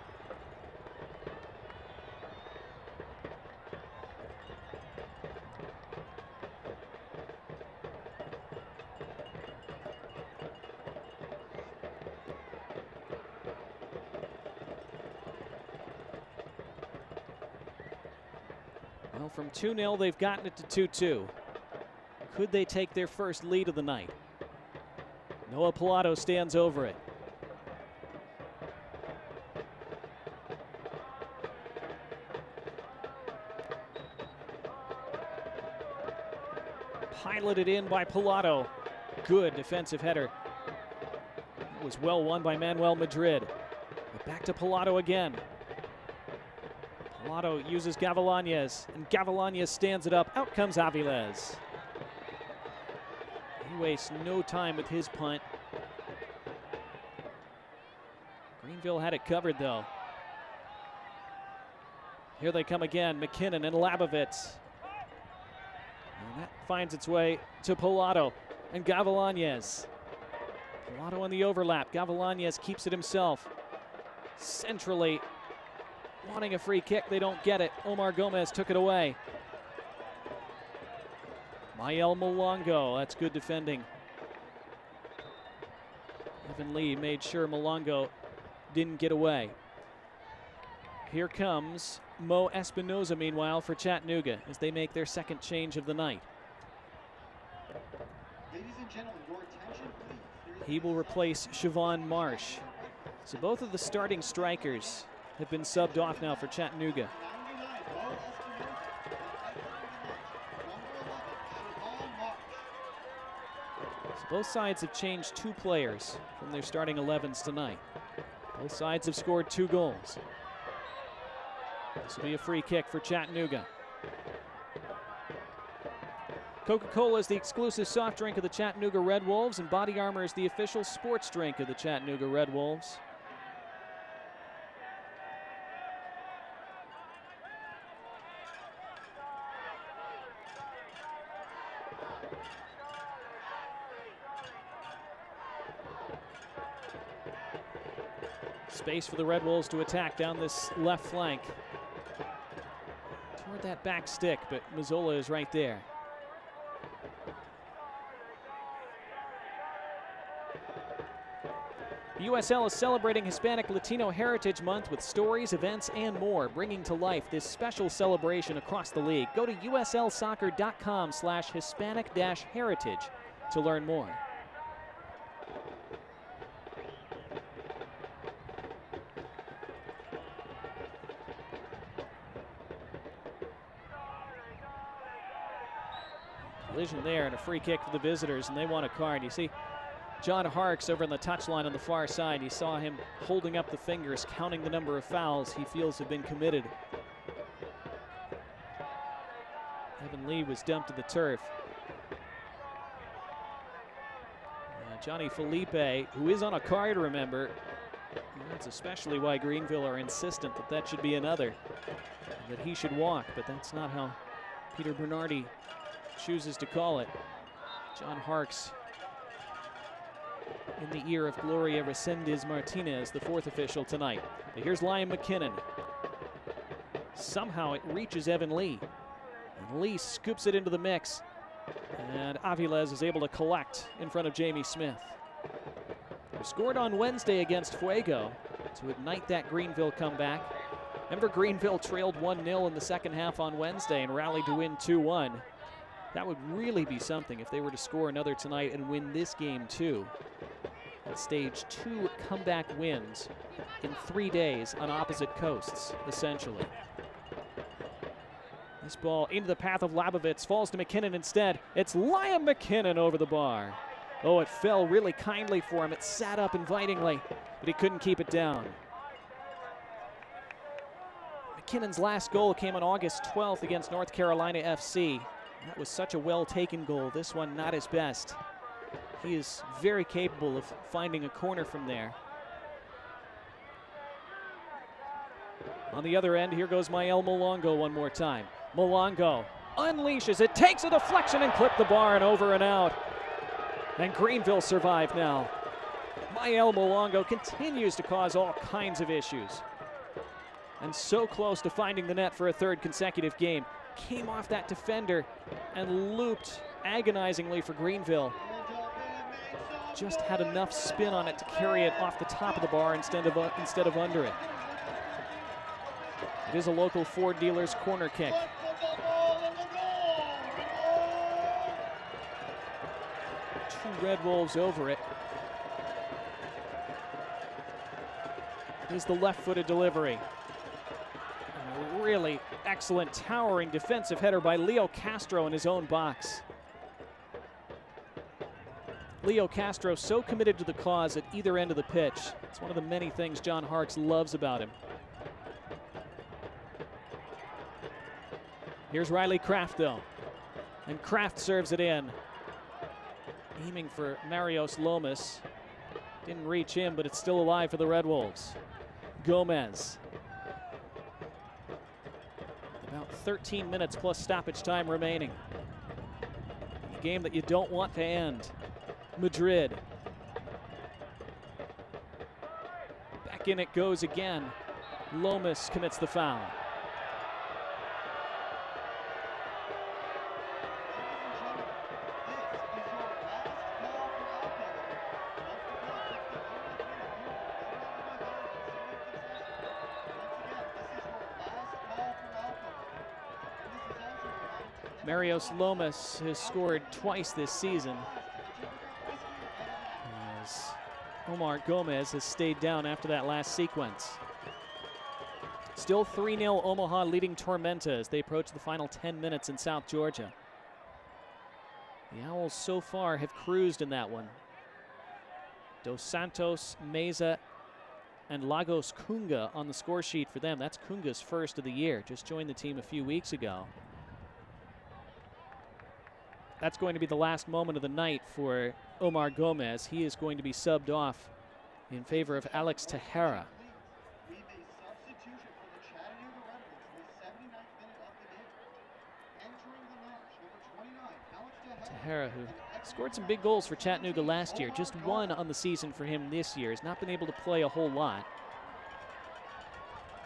Well, from 2-0, they've gotten it to 2-2. Could they take their first lead of the night? Noah Pilato stands over it. Piloted in by Pilato. Good defensive header. It was well won by Manuel Madrid. But back to Pilato again. Pilato uses Gavilanes, and Gavilanes stands it up. Out comes Aviles. He wastes no time with his punt. Greenville had it covered, though. Here they come again, McKinnon and Labovitz. And that finds its way to Pilato and Gavilanes. Pilato on the overlap. Gavilanes keeps it himself. Centrally, wanting a free kick, they don't get it. Omar Gomez took it away. Mael Malongo, that's good defending. Evan Lee made sure Malongo didn't get away. Here comes Mo Espinoza, meanwhile, for Chattanooga as they make their second change of the night. Ladies and gentlemen, your attention, please. He will replace Siobhan Marsh. So both of the starting strikers have been subbed off now for Chattanooga. So both sides have changed 2 players from their starting 11s tonight. Both sides have scored 2 goals. This will be a free kick for Chattanooga. Coca-Cola is the exclusive soft drink of the Chattanooga Red Wolves, and Body Armor is the official sports drink of the Chattanooga Red Wolves. Space for the Red Wolves to attack down this left flank. Toward that back stick, but Mazzola is right there. The USL is celebrating Hispanic Latino Heritage Month with stories, events, and more, bringing to life this special celebration across the league. Go to uslsoccer.com/Hispanic-heritage to learn more. Collision there and a free kick for the visitors, and they want a card. You see John Harkes over on the touchline on the far side. You saw him holding up the fingers, counting the number of fouls he feels have been committed. Evan Lee was dumped to the turf. Johnny Felipe, who is on a card, remember. That's especially why Greenville are insistent that that should be another, that he should walk, but that's not how Peter Bernardi chooses to call it. John Harkes in the ear of Gloria Resendez Martinez, the fourth official tonight. But here's Liam McKinnon. Somehow it reaches Evan Lee, and Lee scoops it into the mix, and Aviles is able to collect in front of Jamie Smith. He scored on Wednesday against Fuego to ignite that Greenville comeback. Remember, Greenville trailed 1-0 in the second half on Wednesday and rallied to win 2-1. That would really be something if they were to score another tonight and win this game too. And stage 2 comeback wins in 3 days on opposite coasts, essentially. This ball into the path of Labovitz, falls to McKinnon instead. It's Liam McKinnon over the bar. Oh, it fell really kindly for him. It sat up invitingly, but he couldn't keep it down. McKinnon's last goal came on August 12th against North Carolina FC. That was such a well-taken goal. This one not his best. He is very capable of finding a corner from there. On the other end, here goes Mael Molongo one more time. Molongo unleashes it, takes a deflection and clipped the bar and over and out. And Greenville survive now. Mael Molongo continues to cause all kinds of issues. And so close to finding the net for a third consecutive game. Came off that defender and looped agonizingly for Greenville. Just had enough spin on it to carry it off the top of the bar instead of under it. It is a local Ford dealer's corner kick. Two Red Wolves over it. It is the left-footed delivery. And a really excellent, towering defensive header by Leo Castro in his own box. Leo Castro so committed to the cause at either end of the pitch. It's one of the many things John Harkes loves about him. Here's Riley Kraft, though. And Kraft serves it in. Aiming for Marios Lomas. Didn't reach him, but it's still alive for the Red Wolves. Gomez. About 13 minutes plus stoppage time remaining. A game that you don't want to end. Madrid. Back in it goes again. Lomas commits the foul. Marios Lomas has scored twice this season, as Omar Gomez has stayed down after that last sequence. Still 3-0 Omaha leading Tormenta as they approach the final 10 minutes in South Georgia. The Owls so far have cruised in that one. Dos Santos, Meza, and Lagos Kunga on the score sheet for them. That's Kunga's first of the year, just joined the team a few weeks ago. That's going to be the last moment of the night for Omar Gomez. He is going to be subbed off in favor of Alex Tejera. Tejera, who scored some big goals for Chattanooga last year, just one on the season for him this year, has not been able to play a whole lot.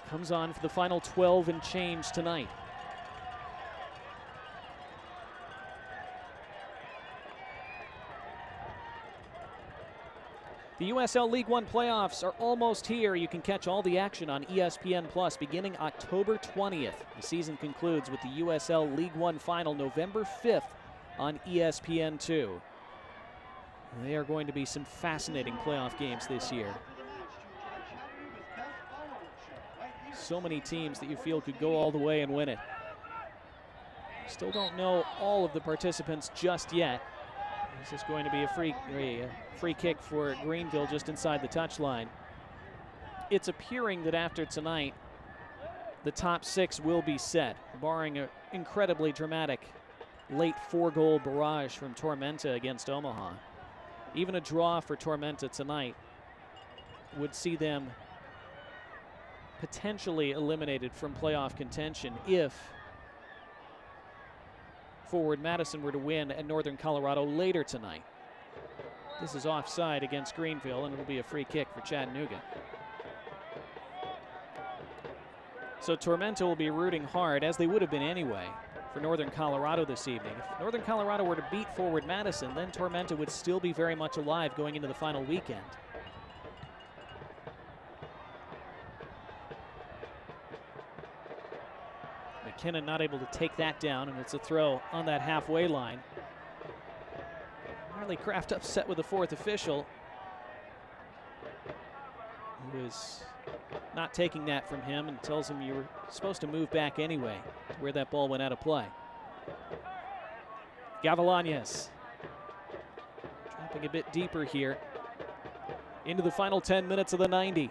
Comes on for the final 12 and change tonight. The USL League One playoffs are almost here. You can catch all the action on ESPN Plus beginning October 20th. The season concludes with the USL League One final November 5th on ESPN2. They are going to be some fascinating playoff games this year. So many teams that you feel could go all the way and win it. Still don't know all of the participants just yet. This is going to be a free kick for Greenville just inside the touchline. It's appearing that after tonight, the top 6 will be set, barring an incredibly dramatic late 4-goal barrage from Tormenta against Omaha. Even a draw for Tormenta tonight would see them potentially eliminated from playoff contention if Forward Madison were to win at Northern Colorado later tonight. This is offside against Greenville, and it'll be a free kick for Chattanooga. So Tormenta will be rooting hard, as they would have been anyway, for Northern Colorado this evening. If Northern Colorado were to beat Forward Madison, then Tormenta would still be very much alive going into the final weekend. McKinnon not able to take that down, and it's a throw on that halfway line. Riley Kraft upset with the 4th official, who is not taking that from him and tells him you were supposed to move back anyway to where that ball went out of play. Gavilanes dropping a bit deeper here into the final 10 minutes of the 90.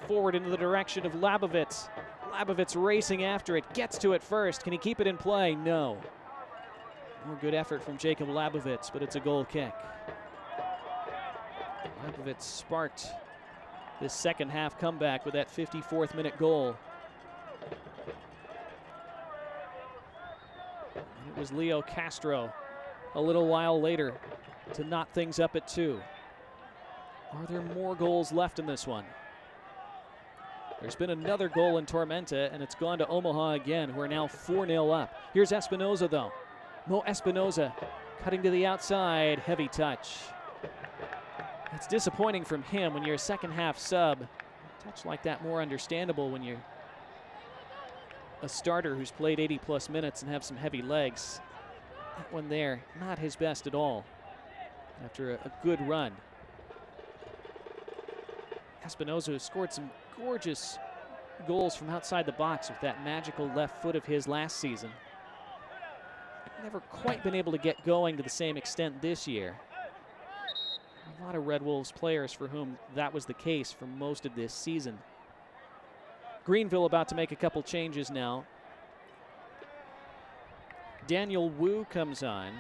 Forward into the direction of Labovitz. Labovitz racing after it, gets to it first. Can he keep it in play? No. More good effort from Jacob Labovitz, but it's a goal kick. Labovitz sparked this second half comeback with that 54th minute goal. It was Leo Castro a little while later to knot things up at 2. Are there more goals left in this one? There's been another goal in Tormenta, and it's gone to Omaha again, who are now 4-0 up. Here's Espinoza, though. Mo Espinoza cutting to the outside. Heavy touch. It's disappointing from him when you're a second half sub. A touch like that more understandable when you're a starter who's played 80-plus minutes and have some heavy legs. That one there, not his best at all after a good run. Espinoza has scored some gorgeous goals from outside the box with that magical left foot of his last season. Never quite been able to get going to the same extent this year. A lot of Red Wolves players for whom that was the case for most of this season. Greenville about to make a couple changes now. Daniel Wu comes on.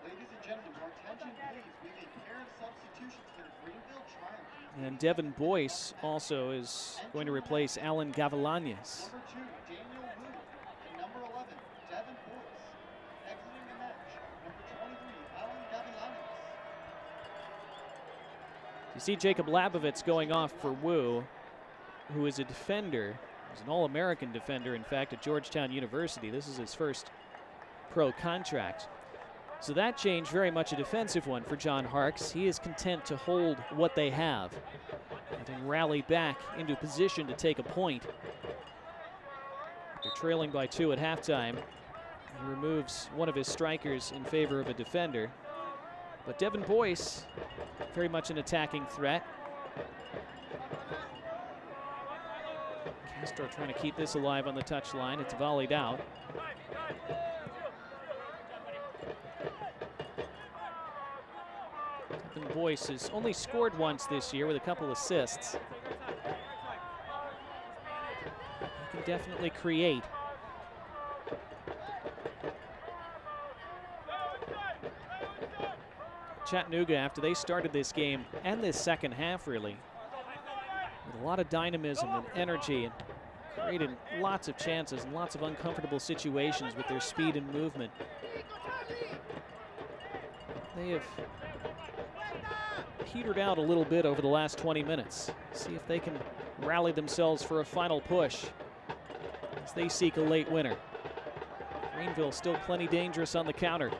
Ladies and gentlemen, your attention please. We make a pair of substitutions for the Greenville Triumph. And Devin Boyce also is going to replace Alan Gavilanes. Number 2, Daniel Wu. And number 11, Devin Boyce. Exiting the match, number 23, Alan Gavilanes. You see Jacob Labovitz going off for Wu, who is a defender. He's an All-American defender, in fact, at Georgetown University. This is his first pro contract. So that change, very much a defensive one for John Harkes. He is content to hold what they have, having rallied back into position to take a point. They're trailing by 2 at halftime. He removes one of his strikers in favor of a defender. But Devin Boyce, very much an attacking threat. Castro trying to keep this alive on the touchline. It's volleyed out. Devin Boyce has only scored once this year with a couple assists. He can definitely create. Chattanooga, after they started this game and this second half really, with a lot of dynamism and energy and created lots of chances and lots of uncomfortable situations with their speed and movement. They have petered out a little bit over the last 20 minutes. See if they can rally themselves for a final push as they seek a late winner. Greenville still plenty dangerous on the counter.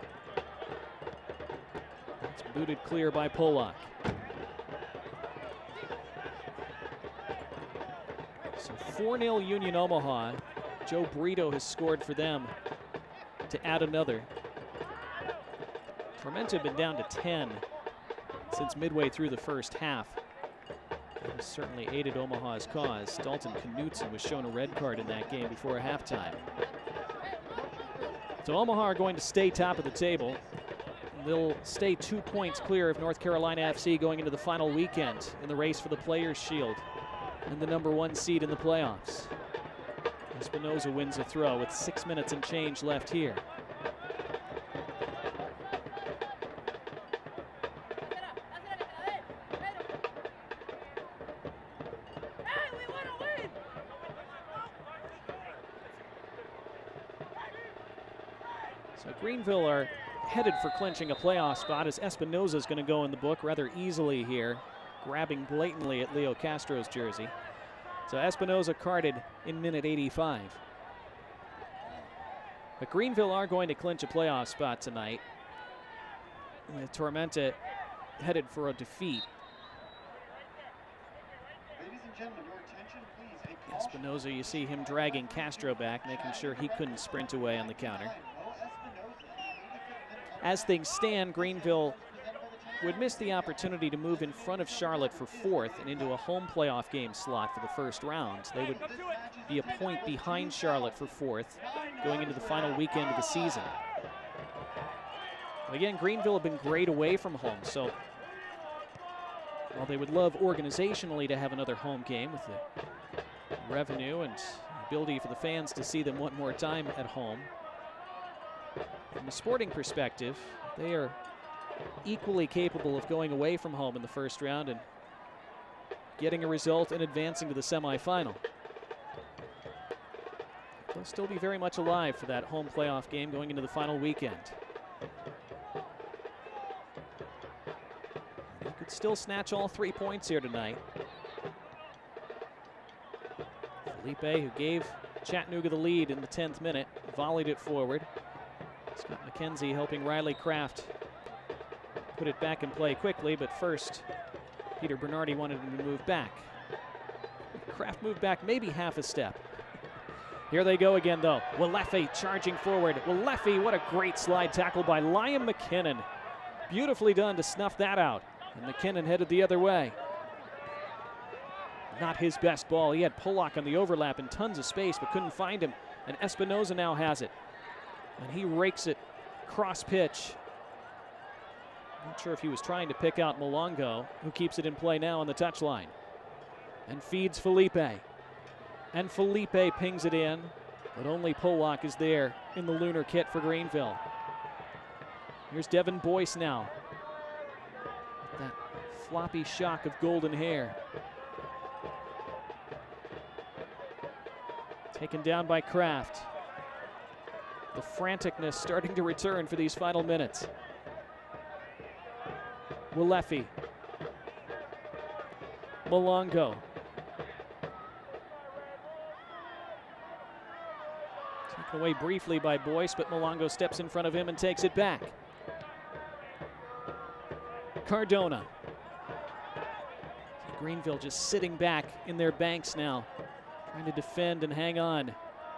It's booted clear by Polak. So 4-0 Union Omaha. Joe Brito has scored for them to add another. Tormenta have been down to 10 since midway through the first half. It certainly aided Omaha's cause. Dalton Knutson was shown a red card in that game before halftime. So Omaha are going to stay top of the table. They'll stay 2 points clear of North Carolina FC going into the final weekend in the race for the Players' Shield and the #1 seed in the playoffs. Espinoza wins a throw with 6 minutes and change left here. So Greenville are headed for clinching a playoff spot as Espinoza is going to go in the book rather easily here, grabbing blatantly at Leo Castro's jersey. So Espinoza carded in minute 85. But Greenville are going to clinch a playoff spot tonight. With Tormenta headed for a defeat. Ladies and gentlemen, your attention, please. A caution. Espinoza, you see him dragging Castro back, making sure he couldn't sprint away on the counter. As things stand, Greenville would miss the opportunity to move in front of Charlotte for 4th and into a home playoff game slot for the first round. They would be a point behind Charlotte for 4th going into the final weekend of the season. Again, Greenville have been great away from home, so while they would love organizationally to have another home game with the revenue and ability for the fans to see them one more time at home, from a sporting perspective, they are equally capable of going away from home in the first round and getting a result and advancing to the semifinal. They'll still be very much alive for that home playoff game going into the final weekend. They could still snatch all 3 points here tonight. Felipe, who gave Chattanooga the lead in the 10th minute, volleyed it forward. Scott McKenzie helping Riley Kraft put it back in play quickly, but first Peter Bernardi wanted him to move back. Kraft moved back maybe half a step. Here they go again though. Walefe charging forward. Walefe, what a great slide tackle by Liam McKinnon. Beautifully done to snuff that out. And McKinnon headed the other way. Not his best ball. He had Pollock on the overlap in tons of space, but couldn't find him. And Espinoza now has it. And he rakes it cross pitch. Not sure if he was trying to pick out Malongo, who keeps it in play now on the touchline. And feeds Felipe. And Felipe pings it in, but only Pollock is there in the lunar kit for Greenville. Here's Devin Boyce now. With that floppy shock of golden hair. Taken down by Kraft. The franticness starting to return for these final minutes. Walefe. Malongo. Taken away briefly by Boyce, but Malongo steps in front of him and takes it back. Cardona. Greenville just sitting back in their banks now, trying to defend and hang on.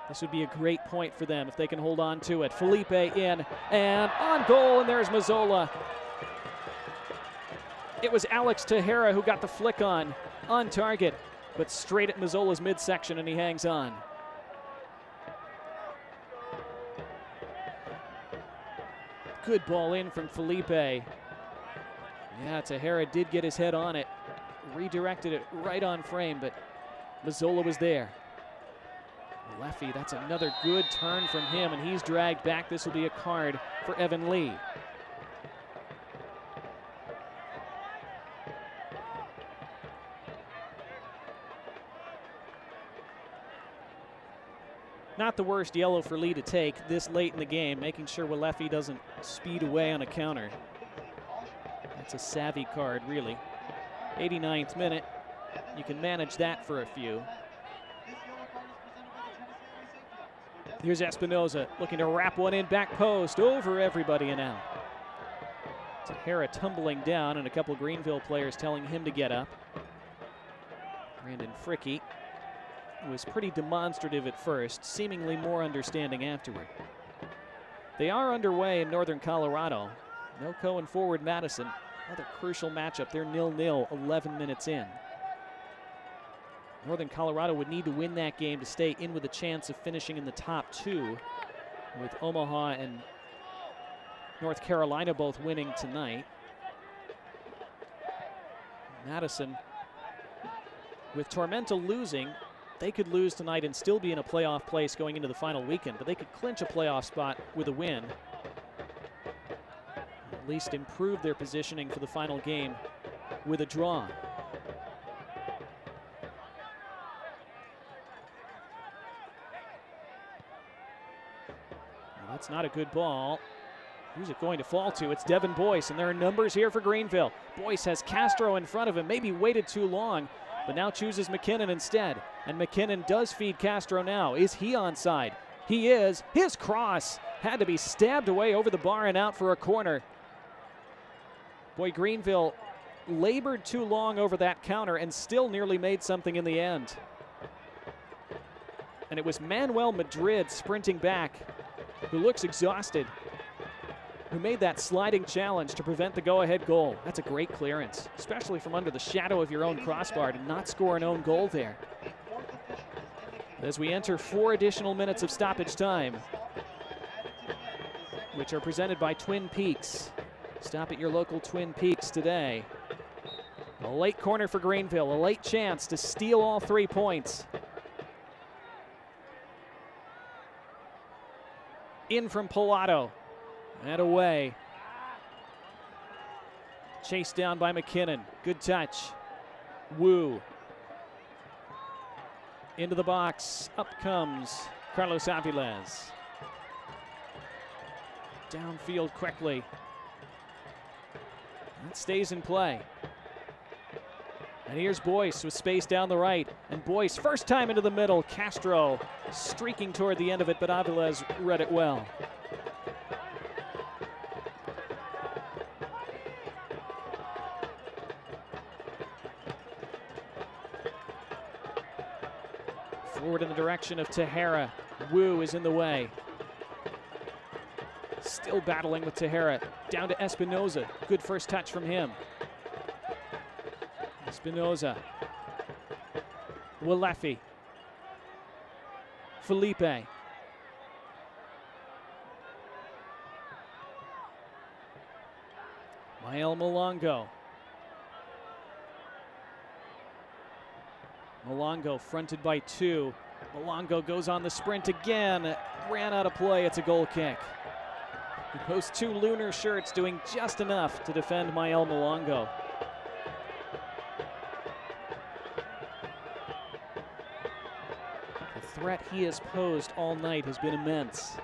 This would be a great point for them if they can hold on to it. Felipe in and on goal, and there's Mazzola. It was Alex Tejera who got the flick on target, but straight at Mazzola's midsection, and he hangs on. Good ball in from Felipe. Yeah, Tejera did get his head on it, redirected it right on frame, but Mazzola was there. Leffy, that's another good turn from him, and he's dragged back. This will be a card for Evan Lee. Not the worst yellow for Lee to take this late in the game, making sure Walefe doesn't speed away on a counter. That's a savvy card, really. 89th minute. You can manage that for a few. Here's Espinoza looking to wrap one in, back post, over everybody and out. Tejera tumbling down, and a couple Greenville players telling him to get up. Brandon Fricke was pretty demonstrative at first, seemingly more understanding afterward. They are underway in Northern Colorado. No Cohen forward Madison. Another crucial matchup. They're 0-0, 11 minutes in. Northern Colorado would need to win that game to stay in with a chance of finishing in the top 2, with Omaha and North Carolina both winning tonight. Madison, with Tormenta losing, they could lose tonight and still be in a playoff place going into the final weekend, but they could clinch a playoff spot with a win. At least improve their positioning for the final game with a draw. Well, that's not a good ball. Who's it going to fall to? It's Devin Boyce, and there are numbers here for Greenville. Boyce has Castro in front of him, maybe waited too long, but now chooses McKinnon instead. And McKinnon does feed Castro now. Is he onside? He is. His cross had to be stabbed away over the bar and out for a corner. Boy, Greenville labored too long over that counter and still nearly made something in the end. And it was Manuel Madrid sprinting back, who looks exhausted, who made that sliding challenge to prevent the go-ahead goal. That's a great clearance, especially from under the shadow of your own crossbar, to not score an own goal there. As we enter 4 additional minutes of stoppage time, which are presented by Twin Peaks. Stop at your local Twin Peaks today. A late corner for Greenville, a late chance to steal all 3 points. In from Pilato. And away. Chased down by McKinnon. Good touch. Wu. Into the box. Up comes Carlos Aviles. Downfield quickly. That stays in play. And here's Boyce with space down the right. And Boyce, first time into the middle. Castro streaking toward the end of it, but Aviles read it well. Forward in the direction of Tejera. Wu is in the way. Still battling with Tejera. Down to Espinoza. Good first touch from him. Espinoza. Walefi. Felipe. Mael Malongo. Malongo fronted by 2. Malongo goes on the sprint again. Ran out of play. It's a goal kick. Those 2 lunar shirts doing just enough to defend Mael Malongo. The threat he has posed all night has been immense.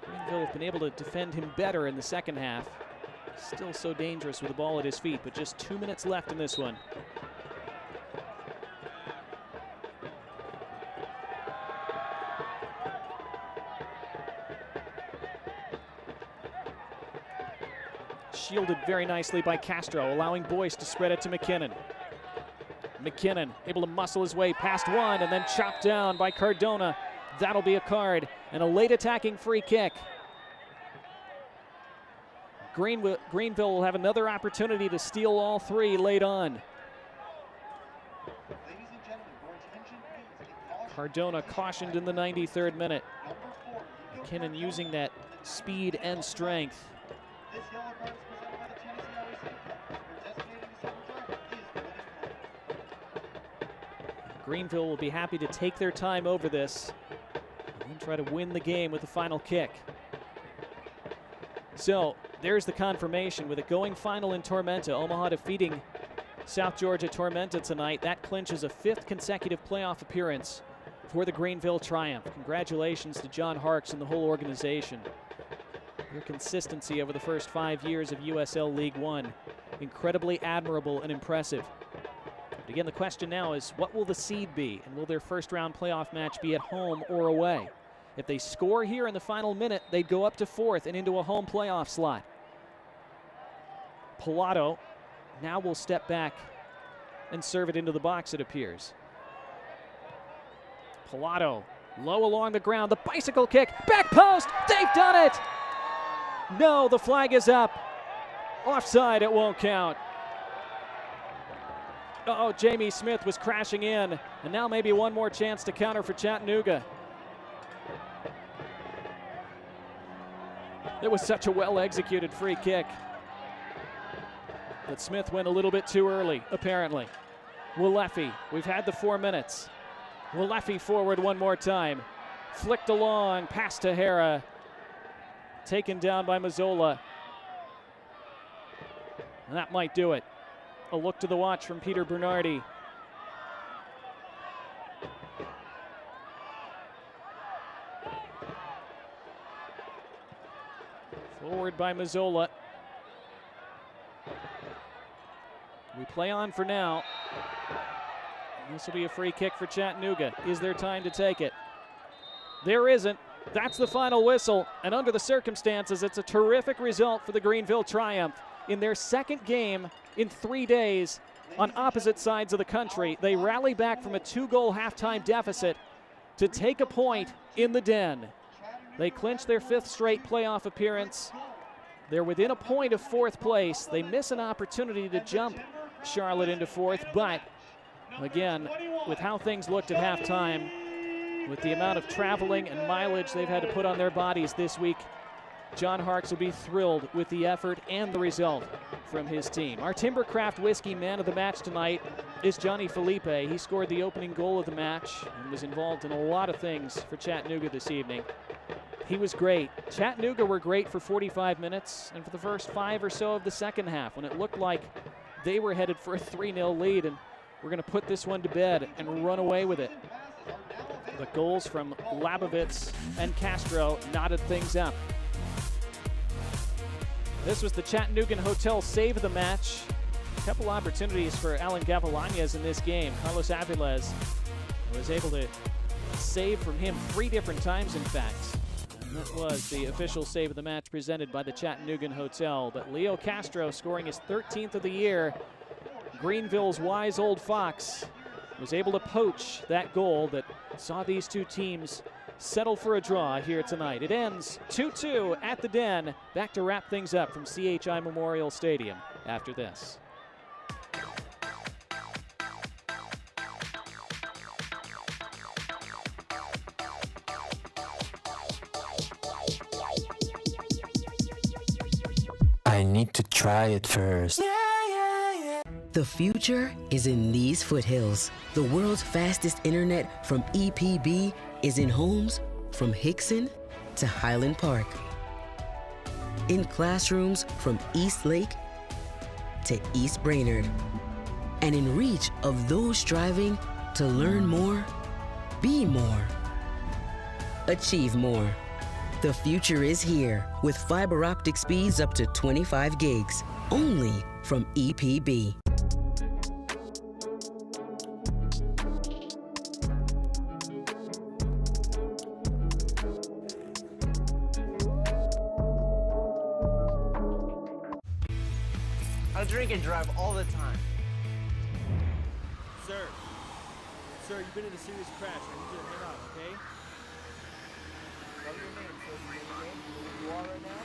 Greenville have been able to defend him better in the second half. Still so dangerous with the ball at his feet, but just 2 minutes left in this one. Shielded very nicely by Castro, allowing Boyce to spread it to McKinnon. McKinnon able to muscle his way past one and then chopped down by Cardona. That'll be a card and a late attacking free kick. Greenville will have another opportunity to steal all 3 late on. Cardona cautioned in the 93rd minute. McKinnon using that speed and strength. Greenville will be happy to take their time over this and try to win the game with the final kick. So there's the confirmation with a going final in Tormenta. Omaha defeating South Georgia Tormenta tonight. That clinches a 5th consecutive playoff appearance for the Greenville Triumph. Congratulations to John Harkes and the whole organization. Their consistency over the first 5 years of USL League One, incredibly admirable and impressive. But again, the question now is, what will the seed be? And will their first round playoff match be at home or away? If they score here in the final minute, they'd go up to 4th and into a home playoff slot. Pilato now will step back and serve it into the box, it appears. Pilato low along the ground, the bicycle kick, back post, they've done it! No, the flag is up. Offside, it won't count. Oh, Jamie Smith was crashing in, and now maybe one more chance to counter for Chattanooga. It was such a well-executed free kick. But Smith went a little bit too early, apparently. Walefi, we've had the 4 minutes. Walefi forward one more time. Flicked along, past Tahara. Taken down by Mazzola. And that might do it. A look to the watch from Peter Bernardi. Forward by Mazzola. We play on for now. This will be a free kick for Chattanooga. Is there time to take it? There isn't. That's the final whistle. And under the circumstances, it's a terrific result for the Greenville Triumph. In their second game in 3 days on opposite sides of the country, they rally back from a 2-goal halftime deficit to take a point in the Den. They clinch their 5th straight playoff appearance. They're within a point of 4th place. They miss an opportunity to jump Charlotte into 4th, but again, with how things looked at halftime, with the amount of traveling and mileage they've had to put on their bodies this week, John Harkes will be thrilled with the effort and the result from his team. Our Timbercraft Whiskey man of the match tonight is Johnny Felipe. He scored the opening goal of the match and was involved in a lot of things for Chattanooga this evening. He was great. Chattanooga were great for 45 minutes and for the first 5 or so of the second half when it looked like they were headed for a 3-0 lead, and we're going to put this one to bed and run away with it. The goals from Labovitz and Castro knotted things up. This was the Chattanooga Hotel save of the match. A couple opportunities for Alan Gavilanes in this game. Carlos Aviles was able to save from him 3 different times, in fact. And that was the official save of the match presented by the Chattanooga Hotel. But Leo Castro scoring his 13th of the year. Greenville's wise old fox was able to poach that goal that saw these two teams settle for a draw here tonight. It ends 2-2 at the Den. Back to wrap things up from CHI Memorial Stadium after this. I need to try it first. The future is in these foothills. The world's fastest internet from EPB is in homes from Hickson to Highland Park. In classrooms from East Lake to East Brainerd. And in reach of those striving to learn more, be more, achieve more. The future is here with fiber optic speeds up to 25 gigs, only from EPB. I drink and drive all the time. Sir, you've been in a serious crash. I need you to hang on, okay? Tell your name, so you know where you are right now.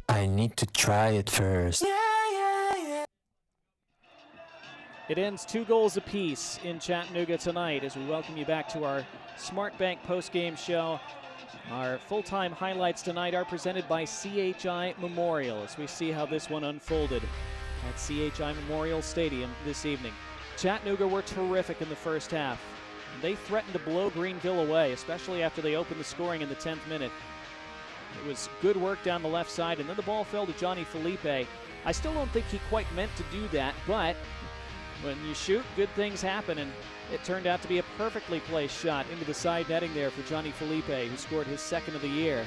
I need to try it first. It ends 2 goals apiece in Chattanooga tonight as we welcome you back to our Smart Bank postgame show. Our full-time highlights tonight are presented by CHI Memorial as we see how this one unfolded at CHI Memorial Stadium this evening. Chattanooga were terrific in the first half. They threatened to blow Greenville away, especially after they opened the scoring in the 10th minute. It was good work down the left side, and then the ball fell to Johnny Felipe. I still don't think he quite meant to do that, but when you shoot, good things happen, and it turned out to be a perfectly placed shot into the side netting there for Johnny Felipe, who scored his 2nd of the year.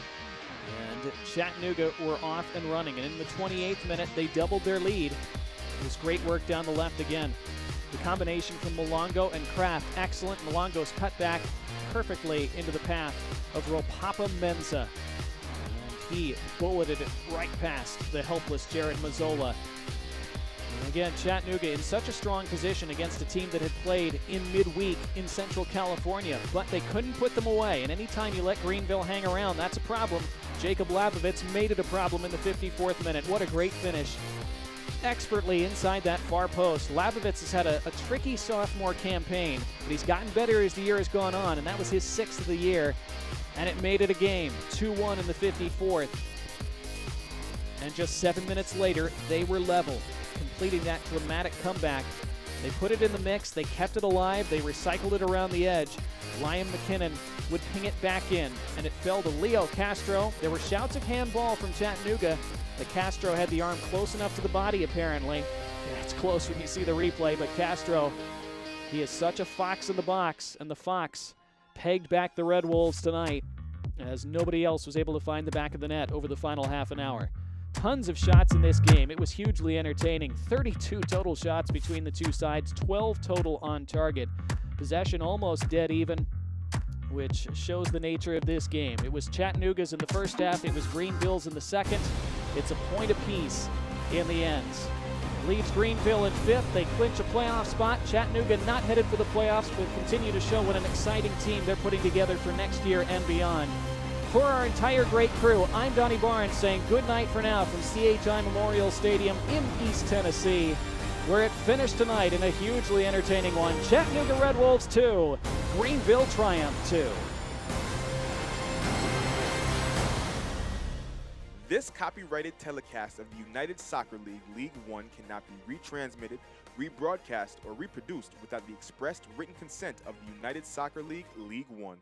And Chattanooga were off and running, and in the 28th minute, they doubled their lead. It was great work down the left again. The combination from Malongo and Kraft, excellent. Malongo's cut back perfectly into the path of Ropapa Mensa. And he bulleted it right past the helpless Jared Mazzola. Again, Chattanooga in such a strong position against a team that had played in midweek in Central California, but they couldn't put them away. And anytime you let Greenville hang around, that's a problem. Jacob Labovitz made it a problem in the 54th minute. What a great finish. Expertly inside that far post. Labovitz has had a tricky sophomore campaign, but he's gotten better as the year has gone on, and that was his 6th of the year, and it made it a game. 2-1 in the 54th. And just 7 minutes later, they were level, completing that dramatic comeback. They put it in the mix, they kept it alive, they recycled it around the edge. Liam McKinnon would ping it back in, and it fell to Leo Castro. There were shouts of handball from Chattanooga, but Castro had the arm close enough to the body, apparently. Yeah, it's close when you see the replay, but Castro, he is such a fox in the box, and the Fox pegged back the Red Wolves tonight, as nobody else was able to find the back of the net over the final half an hour. Tons of shots in this game. It was hugely entertaining. 32 total shots between the two sides, 12 total on target. Possession almost dead even, which shows the nature of this game. It was Chattanooga's in the first half. It was Greenville's in the second. It's a point apiece in the ends. Leads Greenville in 5th. They clinch a playoff spot. Chattanooga not headed for the playoffs, but continue to show what an exciting team they're putting together for next year and beyond. For our entire great crew, I'm Donnie Barnes saying good night for now from CHI Memorial Stadium in East Tennessee, where it finished tonight in a hugely entertaining one. Chattanooga Red Wolves 2, Greenville Triumph 2. This copyrighted telecast of the United Soccer League League One cannot be retransmitted, rebroadcast, or reproduced without the expressed written consent of the United Soccer League League One.